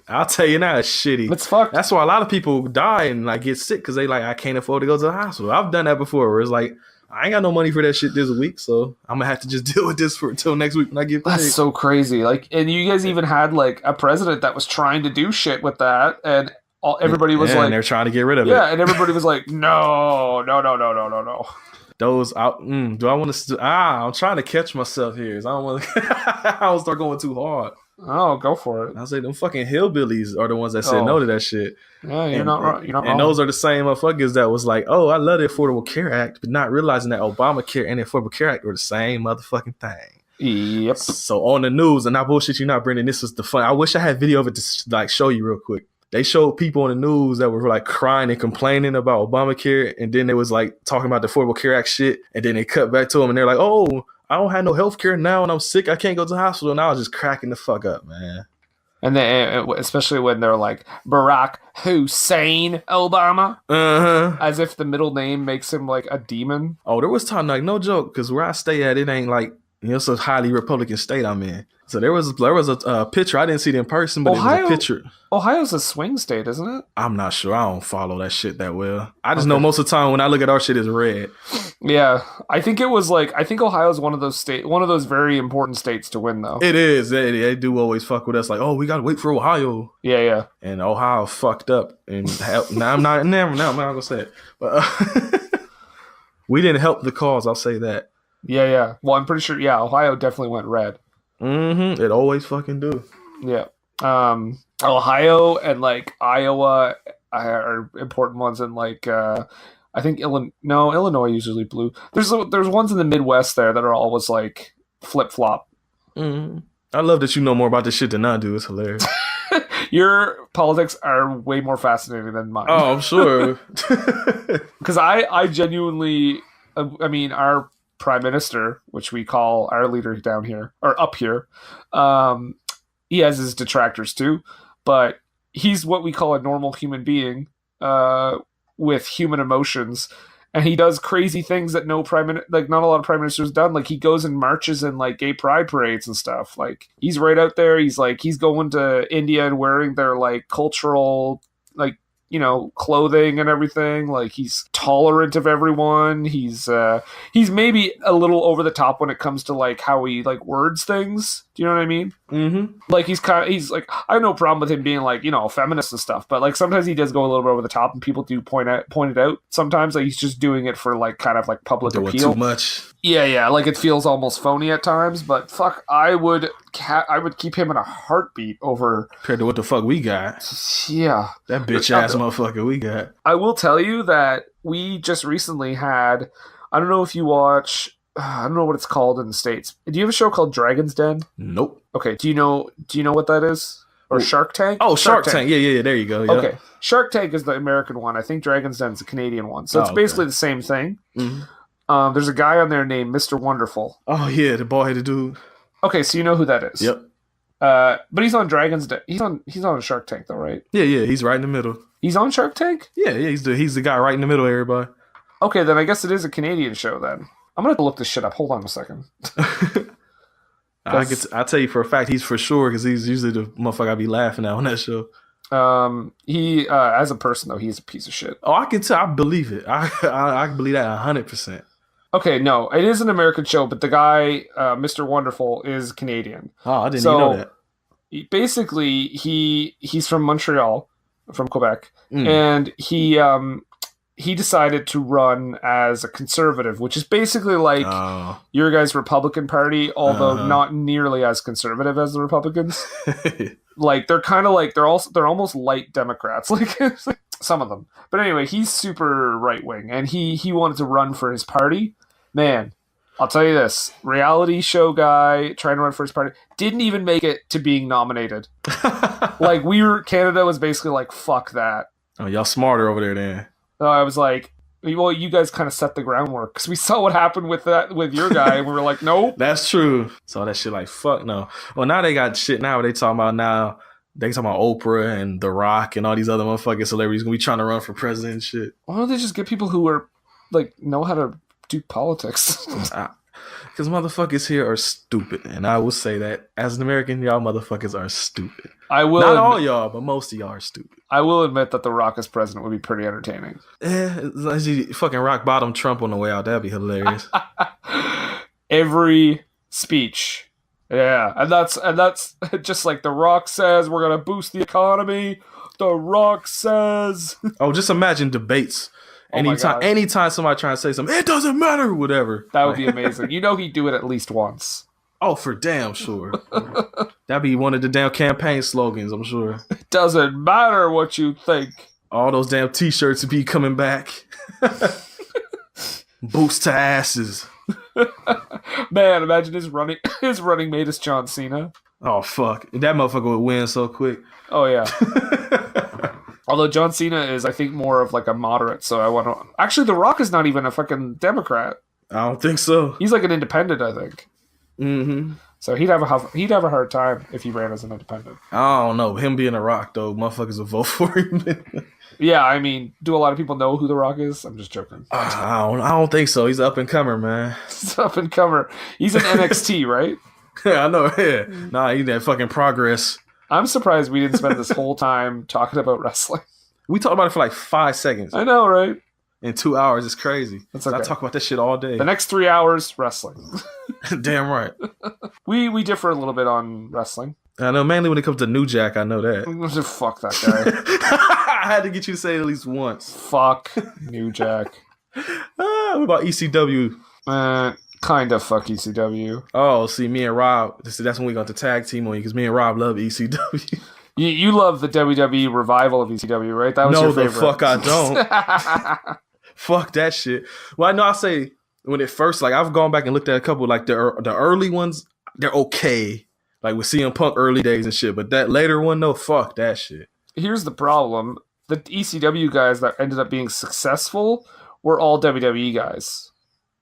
I'll tell you now, it's shitty. It's fucked. That's why a lot of people die and like get sick because they like, I can't afford to go to the hospital. I've done that before where it's like, I ain't got no money for that shit this week, so I'm gonna have to just deal with this until next week when I get paid. That's so crazy. Like, and you guys even had like a president that was trying to do shit with that, and everybody was like, and they're trying to get rid of it. Yeah, and everybody was like, no. Those out. Do I want to? I'm trying to catch myself here. I don't want to. I don't start going too hard. Oh, go for it. I say them fucking hillbillies are the ones that said no to that shit. Yeah, you're not wrong. And those are the same motherfuckers that was like, oh, I love the Affordable Care Act, but not realizing that Obamacare and the Affordable Care Act were the same motherfucking thing. Yep. So on the news, and I bullshit you not, Brendan, this was the fun. I wish I had video of it to like show you real quick. They showed people on the news that were like crying and complaining about Obamacare, and then they was like talking about the Affordable Care Act shit, and then they cut back to them, and they're like, oh, I don't have no health care now, and I'm sick. I can't go to the hospital. And I was just cracking the fuck up, man. And then, especially when they're like, Barack Hussein Obama. As if the middle name makes him like a demon. Oh, there was time, like, no joke, because where I stay at, it ain't like, it's a highly Republican state I'm in. So there was a picture. I didn't see it in person, but it was a picture. Ohio's a swing state, isn't it? I'm not sure. I don't follow that shit that well. I just know most of the time when I look at our shit, it's red. Yeah, I think Ohio's one of those very important states to win, though. It is. They do always fuck with us, like, oh, we gotta wait for Ohio. Yeah. And Ohio fucked up, and now I'm not gonna say it, but we didn't help the cause. I'll say that. Yeah. Well, I'm pretty sure. Yeah, Ohio definitely went red. It always fucking do. Yeah. Ohio and like Iowa are important ones, and like I think Illinois usually blue. There's ones in the Midwest there that are always like flip flop. I love that you know more about this shit than I do. It's hilarious. Your politics are way more fascinating than mine. Oh, I'm sure. Because I genuinely, I mean, our prime minister, which we call our leader down here or up here, he has his detractors too, but he's what we call a normal human being with human emotions, and he does crazy things that not a lot of prime ministers done. Like, he goes and marches in like gay pride parades and stuff. Like, he's right out there. He's going to India and wearing their like cultural like clothing and everything. Like, he's tolerant of everyone. He's maybe a little over the top when it comes to like how he like words things. Do you know what I mean? Like, he's like, I have no problem with him being like, a feminist and stuff, but like sometimes he does go a little bit over the top, and people do point it out sometimes, like he's just doing it for like kind of like public appeal. Too much. Yeah, like it feels almost phony at times, but fuck, I would keep him in a heartbeat over compared to what the fuck we got. Yeah, that bitch ass motherfucker we got. I will tell you that we just recently had, I don't know if you watch, I don't know what it's called in the States. Do you have a show called Dragon's Den? Nope. Okay, do you know what that is? Or Shark Tank? Oh, Shark Tank. Yeah, there you go. Yeah. Okay, Shark Tank is the American one. I think Dragon's Den is the Canadian one. So it's basically the same thing. There's a guy on there named Mr. Wonderful. Oh yeah, the bald-headed dude. Okay, so you know who that is. Yep. But he's on Dragon's Den. He's on Shark Tank though, right? Yeah, he's right in the middle. He's on Shark Tank? Yeah, he's the guy right in the middle of everybody. Okay, then I guess it is a Canadian show then. I'm gonna have to look this shit up. Hold on a second. I'll tell you for a fact he's for sure, because he's usually the motherfucker I be laughing at on that show. He as a person though, he's a piece of shit. Oh, I can tell. I believe it. I believe that 100%. Okay, no, it is an American show, but the guy, Mr. Wonderful, is Canadian. Oh, I didn't even know that. Basically, he's from Montreal, from Quebec, and he decided to run as a conservative, which is basically like your guys' Republican Party, although not nearly as conservative as the Republicans. Like they're kind of like they're almost light Democrats, like some of them. But anyway, he's super right wing, and he wanted to run for his party. Man, I'll tell you this: reality show guy trying to run for his party didn't even make it to being nominated. Like Canada was basically like, fuck that. Oh, y'all smarter over there then. I was like, well, you guys kind of set the groundwork because we saw what happened with your guy, and we were like, nope. That's true. So that shit like, fuck no. Well, now they got shit. Now they talking about Oprah and The Rock and all these other motherfucking celebrities gonna be trying to run for president and shit. Why don't they just get people who are like know how to do politics? Because motherfuckers here are stupid, and I will say that as an American, y'all motherfuckers are stupid. Not all y'all, but most of y'all are stupid. I will admit that The Rock as president would be pretty entertaining. As you fucking rock bottom Trump on the way out, that'd be hilarious. Every speech, yeah, and that's just like The Rock says, we're gonna boost the economy. The Rock says. Oh, just imagine debates. Anytime somebody trying to say something, it doesn't matter, whatever. That would be amazing. You know he'd do it at least once. Oh, for damn sure. That'd be one of the damn campaign slogans, I'm sure. It doesn't matter what you think. All those damn t-shirts would be coming back. Boost to asses. Man, imagine his running mate is John Cena. Oh, fuck. That motherfucker would win so quick. Oh, yeah. Although John Cena is, I think, more of like a moderate, so I want to... Actually, The Rock is not even a fucking Democrat. I don't think so. He's like an independent, I think. Mm-hmm. So he'd have a hard time if he ran as an independent. I don't know. Him being a Rock, though, motherfuckers will vote for him. Yeah, I mean, do a lot of people know who The Rock is? I'm just joking. I don't think so. He's up and comer, man. He's up and comer. He's in NXT, right? Yeah, I know. Yeah. Nah, he's that fucking Progress. I'm surprised we didn't spend this whole time talking about wrestling. We talked about it for like 5 seconds. I know, right? In 2 hours, it's crazy. That's okay. I talk about that shit all day. The next 3 hours, wrestling. Damn right. We differ a little bit on wrestling. I know, mainly when it comes to New Jack, I know that. Fuck that guy. I had to get you to say it at least once. Fuck New Jack. What about ECW? Kind of fuck ECW. Oh, see, me and Rob, that's when we got the tag team on you, because me and Rob love ECW. You love the WWE revival of ECW, right? That was your favorite. No, the fuck I don't. Fuck that shit. Well, I know I say, when it first, like, I've gone back and looked at a couple, like, the early ones, they're okay. Like, with CM Punk early days and shit, but that later one, no, fuck that shit. Here's the problem. The ECW guys that ended up being successful were all WWE guys.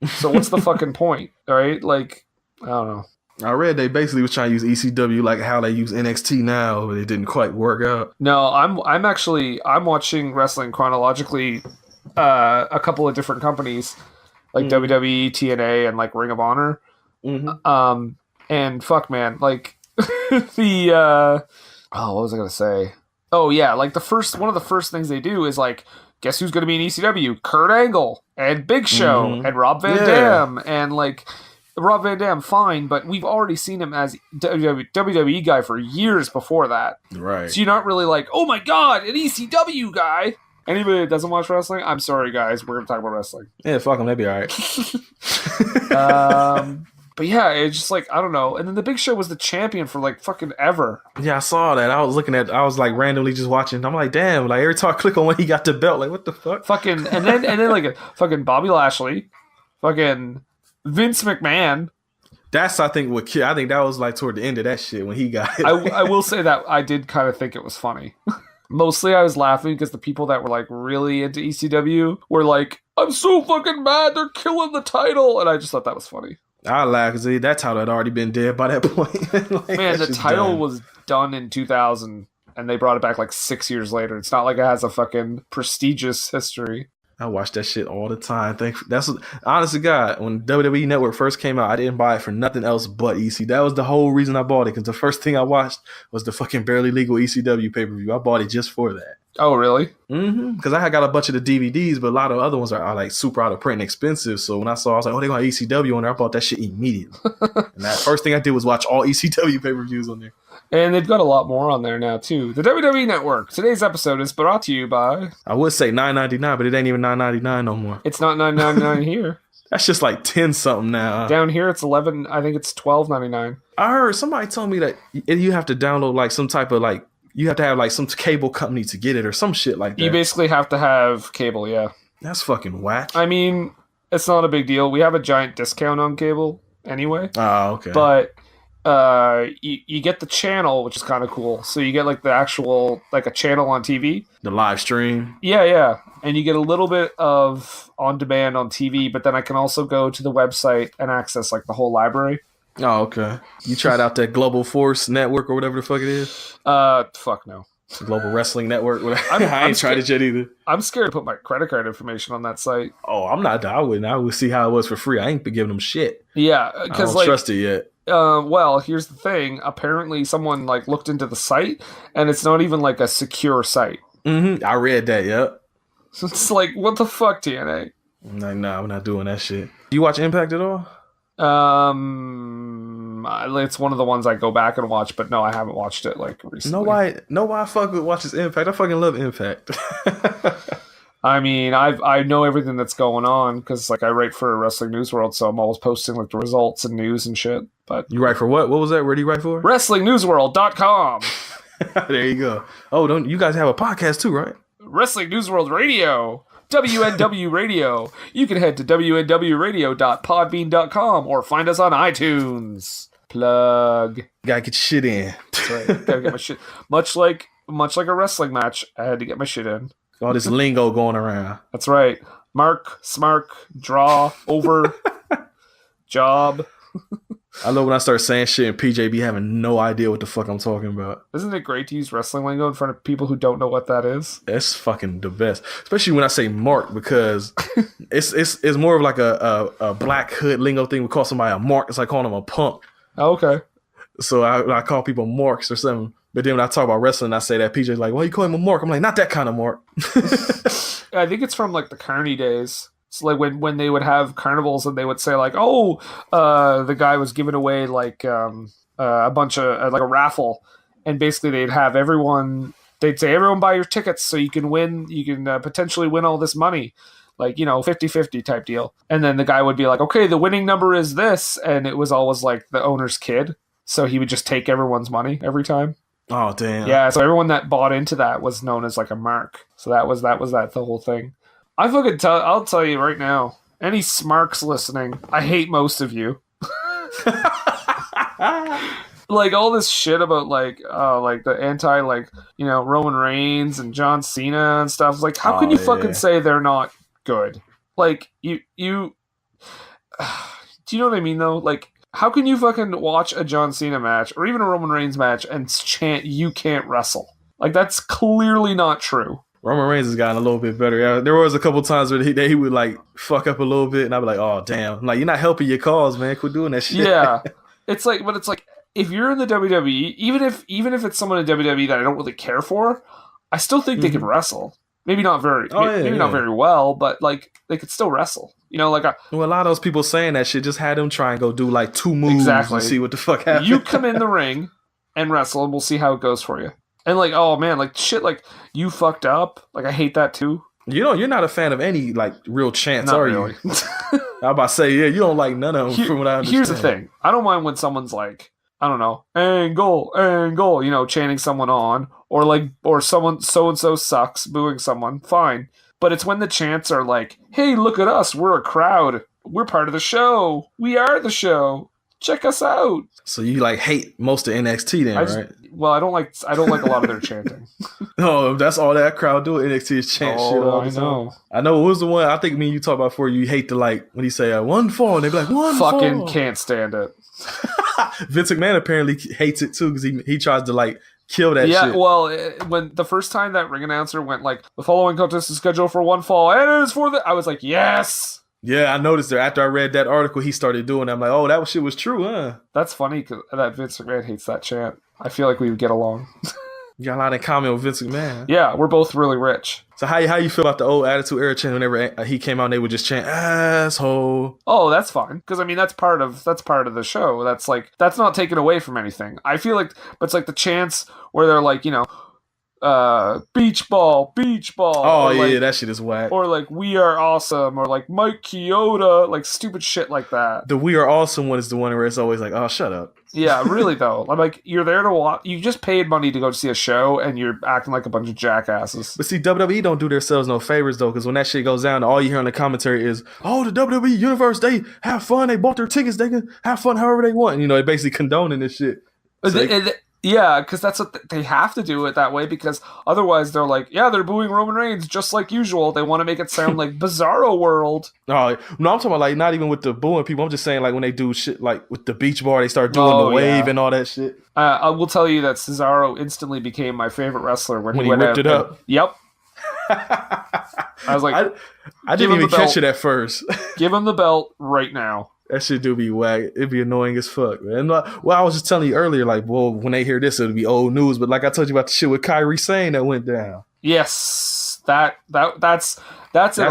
So what's the fucking point, right? Like, I don't know. I read they basically was trying to use ECW like how they use NXT now, but it didn't quite work out. No, I'm watching wrestling chronologically. A couple of different companies like WWE, TNA, and like Ring of Honor. Mm-hmm. And fuck, man, like what was I gonna say? Oh yeah, like one of the first things they do is like, guess who's going to be in ECW? Kurt Angle and Big Show and Rob Van Dam. And like, Rob Van Dam, fine, but we've already seen him as WWE guy for years before that. Right. So you're not really like, oh my god, an ECW guy. Anybody that doesn't watch wrestling, I'm sorry guys, we're going to talk about wrestling. Yeah, fuck them, they'd be alright. But yeah, it's just like, I don't know. And then the Big Show was the champion for like fucking ever. Yeah, I saw that. I was like randomly just watching. I'm like, damn, like every time I click on when he got the belt, like what the fuck? Fucking, and then like fucking Bobby Lashley, fucking Vince McMahon. That's, I think that was like toward the end of that shit when he got it. I will say that I did kind of think it was funny. Mostly I was laughing because the people that were like really into ECW were like, I'm so fucking mad, they're killing the title. And I just thought that was funny. I laugh because that title had already been dead by that point. Like, man, the title was done in 2000 and they brought it back like 6 years later. It's not like it has a fucking prestigious history. I watch that shit all the time. Honest to God, when WWE Network first came out, I didn't buy it for nothing else but EC. That was the whole reason I bought it, because the first thing I watched was the fucking Barely Legal ECW pay-per-view. I bought it just for that. Oh, really? Mm-hmm. Because I had got a bunch of the DVDs, but a lot of other ones are like super out of print and expensive. So when I saw, I was like, oh, they got ECW on there. I bought that shit immediately. And that first thing I did was watch all ECW pay-per-views on there. And they've got a lot more on there now, too. The WWE Network. Today's episode is brought to you by... I would say $9.99, but it ain't even $9.99 no more. It's not $9.99 here. That's just like 10 something now. Down here, it's 11. I think it's $12.99. I heard somebody told me that you have to download like some type of like, you have to have like some cable company to get it or some shit like that. You basically have to have cable, yeah. That's fucking whack. I mean, it's not a big deal. We have a giant discount on cable anyway. Oh, okay. But you get the channel, which is kind of cool. So you get like the actual, like a channel on TV. The live stream. Yeah. And you get a little bit of on demand on TV, but then I can also go to the website and access like the whole library. Oh, okay. You tried out that Global Force Network or whatever the fuck it is? Fuck no. Global Wrestling Network. I ain't tried it yet either. I'm scared to put my credit card information on that site. Oh, I'm not. I would see how it was for free. I ain't been giving them shit. Yeah, I because don't trust it yet. Well, here's the thing. Apparently, someone like looked into the site, and it's not even like a secure site. Mm-hmm. I read that. Yep. So it's like, what the fuck, TNA? I'm like, nah, we're not doing that shit. Do you watch Impact at all? It's one of the ones I go back and watch, but no, I haven't watched it like recently. Nobody fucking watches Impact. I fucking love Impact. I mean, I know everything that's going on because like I write for Wrestling News World, so I'm always posting like the results and news and shit. But you write for what? What was that? Where do you write for? WrestlingNewsWorld.com. There you go. Oh, don't you guys have a podcast too, right? Wrestling News World Radio. WNW Radio. You can head to WNWRadio.podbean.com or find us on iTunes. Plug. Gotta get shit in. That's right. Gotta get my shit. Much like a wrestling match, I had to get my shit in. All this lingo going around. That's right. Mark, smark, draw, over, job. I love when I start saying shit and PJ be having no idea what the fuck I'm talking about. Isn't it great to use wrestling lingo in front of people who don't know what that is? It's fucking the best. Especially when I say mark, because it's more of like a black hood lingo thing. We call somebody a mark. It's like calling them a punk. Oh, okay. So I call people marks or something. But then when I talk about wrestling, I say that PJ's like, why you call him a mark? I'm like, not that kind of mark. I think it's from like the Carney days. It's like when they would have carnivals and they would say like, oh, the guy was giving away like a bunch of like a raffle, and basically they'd have everyone. They'd say everyone buy your tickets so you can win. You can potentially win all this money, like 50-50 type deal. And then the guy would be like, okay, the winning number is this, and it was always like the owner's kid, so he would just take everyone's money every time. Oh damn! Yeah, so everyone that bought into that was known as like a mark. So that was the whole thing. I'll tell you right now, any smarks listening, I hate most of you. Like all this shit about like the anti Roman Reigns and John Cena and stuff. Like, how can you fucking say they're not good? Like you do you know what I mean though? Like, how can you fucking watch a John Cena match or even a Roman Reigns match and chant you can't wrestle? Like, that's clearly not true. Roman Reigns has gotten a little bit better. Yeah, there was a couple times where he would like fuck up a little bit, and I'd be like, "Oh damn!" I'm like, you're not helping your cause, man. Quit doing that shit. Yeah, it's like if you're in the WWE, even if it's someone in WWE that I don't really care for, I still think they can wrestle. Maybe not very, not very well, but like they could still wrestle. A lot of those people saying that shit just had them try and go do like 2 moves and see what the fuck happens. You come in the ring and wrestle, and we'll see how it goes for you. And like, oh man, like shit, like you fucked up. Like I hate that too. You're not a fan of any like real chants, not are really. you? I'm about to say, yeah, you don't like none of them. From what I understand. Here's the thing: I don't mind when someone's like, I don't know, angle, chanting someone on, or someone so and so sucks, booing someone. Fine, but it's when the chants are like, hey, look at us, we're a crowd, we're part of the show, we are the show. Check us out. So you like hate most of NXT then, right? Well, I don't like a lot of their chanting. No, that's all that crowd do. NXT is chant shit all the time. I know. What was the one I think me and you talked about before? You hate to like when he say one fall, and they be like one fall. Fucking can't stand it. Vince McMahon apparently hates it too because he tries to like kill that shit. Yeah, well, when the first time that ring announcer went like, the following contest is scheduled for one fall, and it is for I was like, yes. Yeah, I noticed that after I read that article, he started doing it. I'm like, oh, that shit was true, huh? That's funny because that Vince McMahon hates that chant. I feel like we would get along. You got a lot in common with Vince McMahon. Yeah, we're both really rich. So how you feel about the old Attitude Era chant? Whenever he came out, and they would just chant asshole. Oh, that's fine. Because I mean, that's part of the show. That's not taken away from anything. I feel like, but it's like the chants where they're like, beach ball. Oh yeah, like, that shit is whack. Or like we are awesome, or like Mike Chioda, like stupid shit like that. The we are awesome one is the one where it's always like, oh, shut up. Yeah, really though. I'm like, you're there to watch. You just paid money to go see a show, and you're acting like a bunch of jackasses. But see, WWE don't do themselves no favors though, because when that shit goes down, all you hear on the commentary is, "Oh, the WWE universe, they have fun. They bought their tickets. They can have fun however they want." And, they basically condoning this shit. Yeah, because that's what they have to do it that way, because otherwise they're like, yeah, they're booing Roman Reigns just like usual. They want to make it sound like Bizarro World. No, I'm talking about like not even with the booing people. I'm just saying like when they do shit like with the beach bar, they start doing the wave and all that shit. I will tell you that Cesaro instantly became my favorite wrestler when he ripped it up. Yep. I was like, I didn't even catch it at first. Give him the belt right now. That shit do be whack. It'd be annoying as fuck, man. Well, I was just telling you earlier, like, well, when they hear this, it'll be old news. But like I told you about the shit with Kyrie Sane that went down. Yes, that's a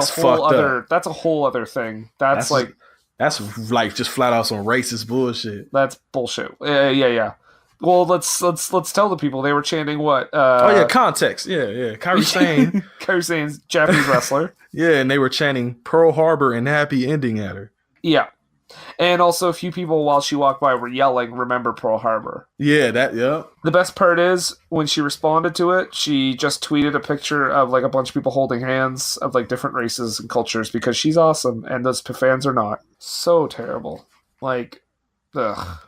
whole other thing. That's like just flat out some racist bullshit. That's bullshit. Yeah. Well, let's tell the people they were chanting what? Context. Yeah. Kyrie Sane. Kyrie Sane's Japanese wrestler. Yeah, and they were chanting Pearl Harbor and happy ending at her. Yeah. And also a few people while she walked by were yelling, "Remember Pearl Harbor." Yeah, yeah. The best part is when she responded to it, she just tweeted a picture of like a bunch of people holding hands of like different races and cultures because she's awesome and those fans are not. So terrible. Like, ugh.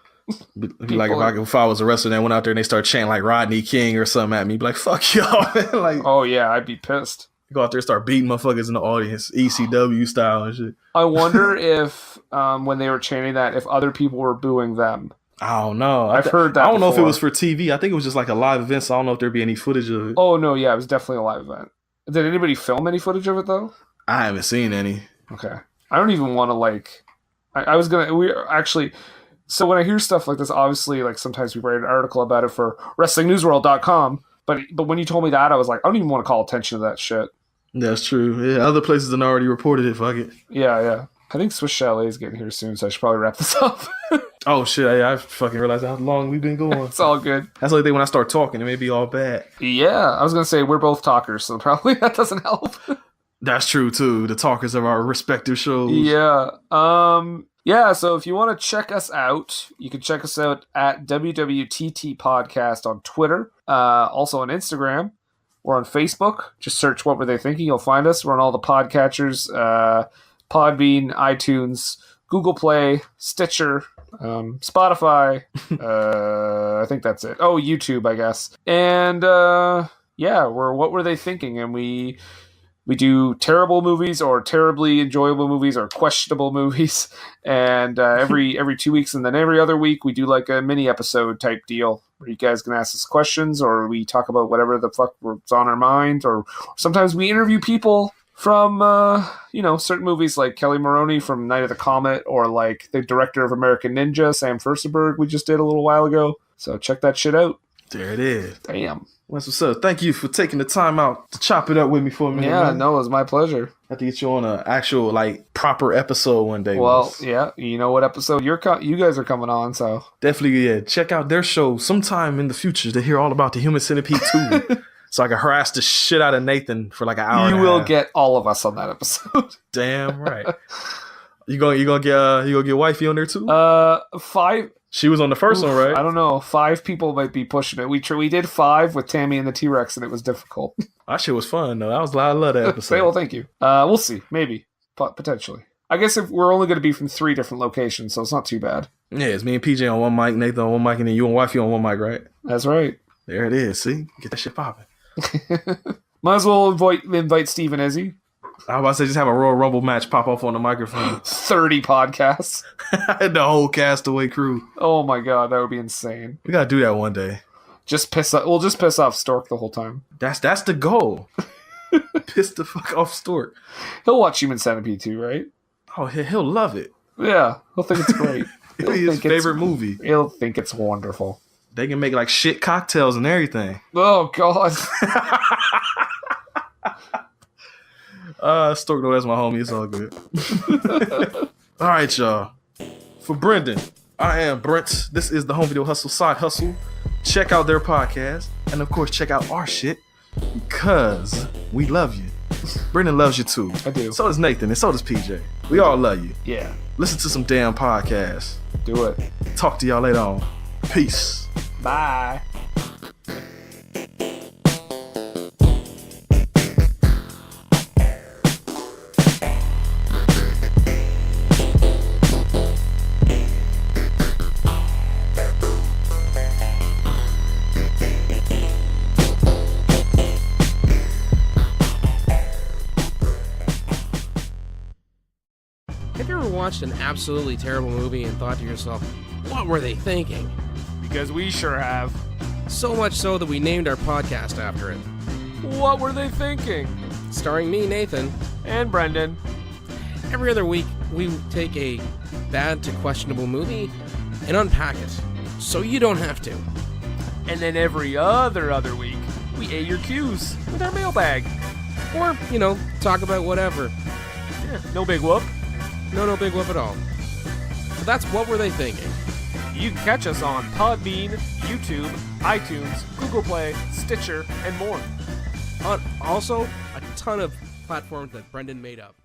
Like if I was a wrestler and went out there and they start chanting like Rodney King or something at me, be like, fuck y'all. Like, oh yeah, I'd be pissed. Go out there and start beating motherfuckers in the audience, ECW style and shit. I wonder if, when they were chanting that, if other people were booing them. I don't know. I've heard that I don't know before. if it was for TV. I think it was just like a live event, so I don't know if there'd be any footage of it. Oh, no, yeah, it was definitely a live event. Did anybody film any footage of it, though? I haven't seen any. Okay. I don't even want to, like... So when I hear stuff like this, obviously, like, sometimes we write an article about it for WrestlingNewsWorld.com, but when you told me that, I was like, I don't even want to call attention to that shit. That's true. Yeah, other places have already reported it. Fuck it. Yeah. I think Swiss Chalet is getting here soon, so I should probably wrap this up. Oh, shit. I fucking realized how long we've been going. It's all good. That's the only thing when I start talking, it may be all bad. Yeah, I was going to say, we're both talkers, so probably that doesn't help. That's true, too. The talkers of our respective shows. Yeah. So if you want to check us out, you can check us out at WWTT Podcast on Twitter, also on Instagram. We're on Facebook. Just search What Were They Thinking? You'll find us. We're on all the podcatchers, Podbean, iTunes, Google Play, Stitcher, Spotify. I think that's it. Oh, YouTube, I guess. And we're What Were They Thinking? And we do terrible movies or terribly enjoyable movies or questionable movies. And every 2 weeks and then every other week we do like a mini episode type deal where you guys can ask us questions or we talk about whatever the fuck was on our mind. Or sometimes we interview people from, certain movies like Kelly Maroney from Night of the Comet or like the director of American Ninja, Sam Furstenberg, we just did a little while ago. So check that shit out. There it is. Damn. What's up? Thank you for taking the time out to chop it up with me for a minute. Yeah, man. No, it was my pleasure. I have to get you on an actual, like, proper episode one day. Well, yeah, you know what episode you guys are coming on, so. Definitely, yeah. Check out their show sometime in the future to hear all about the Human Centipede 2. So I can harass the shit out of Nathan for like an hour. You will get all of us on that episode. Damn right. You gonna get wifey on there too? 5. She was on the first one, right? I don't know. 5 people might be pushing it. We did 5 with Tammy and the T-Rex, and it was difficult. That shit was fun, though. I love that episode. Well, thank you. We'll see. Maybe. Potentially. I guess if we're only going to be from 3 different locations, so it's not too bad. Yeah, it's me and PJ on one mic, Nathan on one mic, and then you and wifey on one mic, right? That's right. There it is. See? Get that shit popping. Might as well invite Steve and Izzy. I was about to say, just have a Royal Rumble match pop off on the microphone. 30 podcasts. The whole Castaway crew. Oh my god, that would be insane. We gotta do that one day. We'll just piss off Stork the whole time. That's the goal. Piss the fuck off Stork. He'll watch Human Centipede too, right? Oh, he'll love it. Yeah, he'll think it's great. It'll be his favorite movie. He'll think it's wonderful. They can make like shit cocktails and everything. Oh god. Stork, that's my homie. It's all good. All right, y'all. For Brendan, I am Brent. This is the Home Video Hustle Side Hustle. Check out their podcast. And, of course, check out our shit because we love you. Brendan loves you, too. I do. So does Nathan and so does PJ. We all love you. Yeah. Listen to some damn podcasts. Do it. Talk to y'all later on. Peace. Bye. Have you ever watched an absolutely terrible movie and thought to yourself, what were they thinking? Because we sure have. So much so that we named our podcast after it. What were they thinking? Starring me, Nathan. And Brendan. Every other week, we take a bad to questionable movie and unpack it, so you don't have to. And then every other week, we A your Q's with our mailbag. Or, talk about whatever. Yeah, no big whoop. No big whoop at all. So that's What Were They Thinking? You can catch us on Podbean, YouTube, iTunes, Google Play, Stitcher, and more. Also, a ton of platforms that Brendan made up.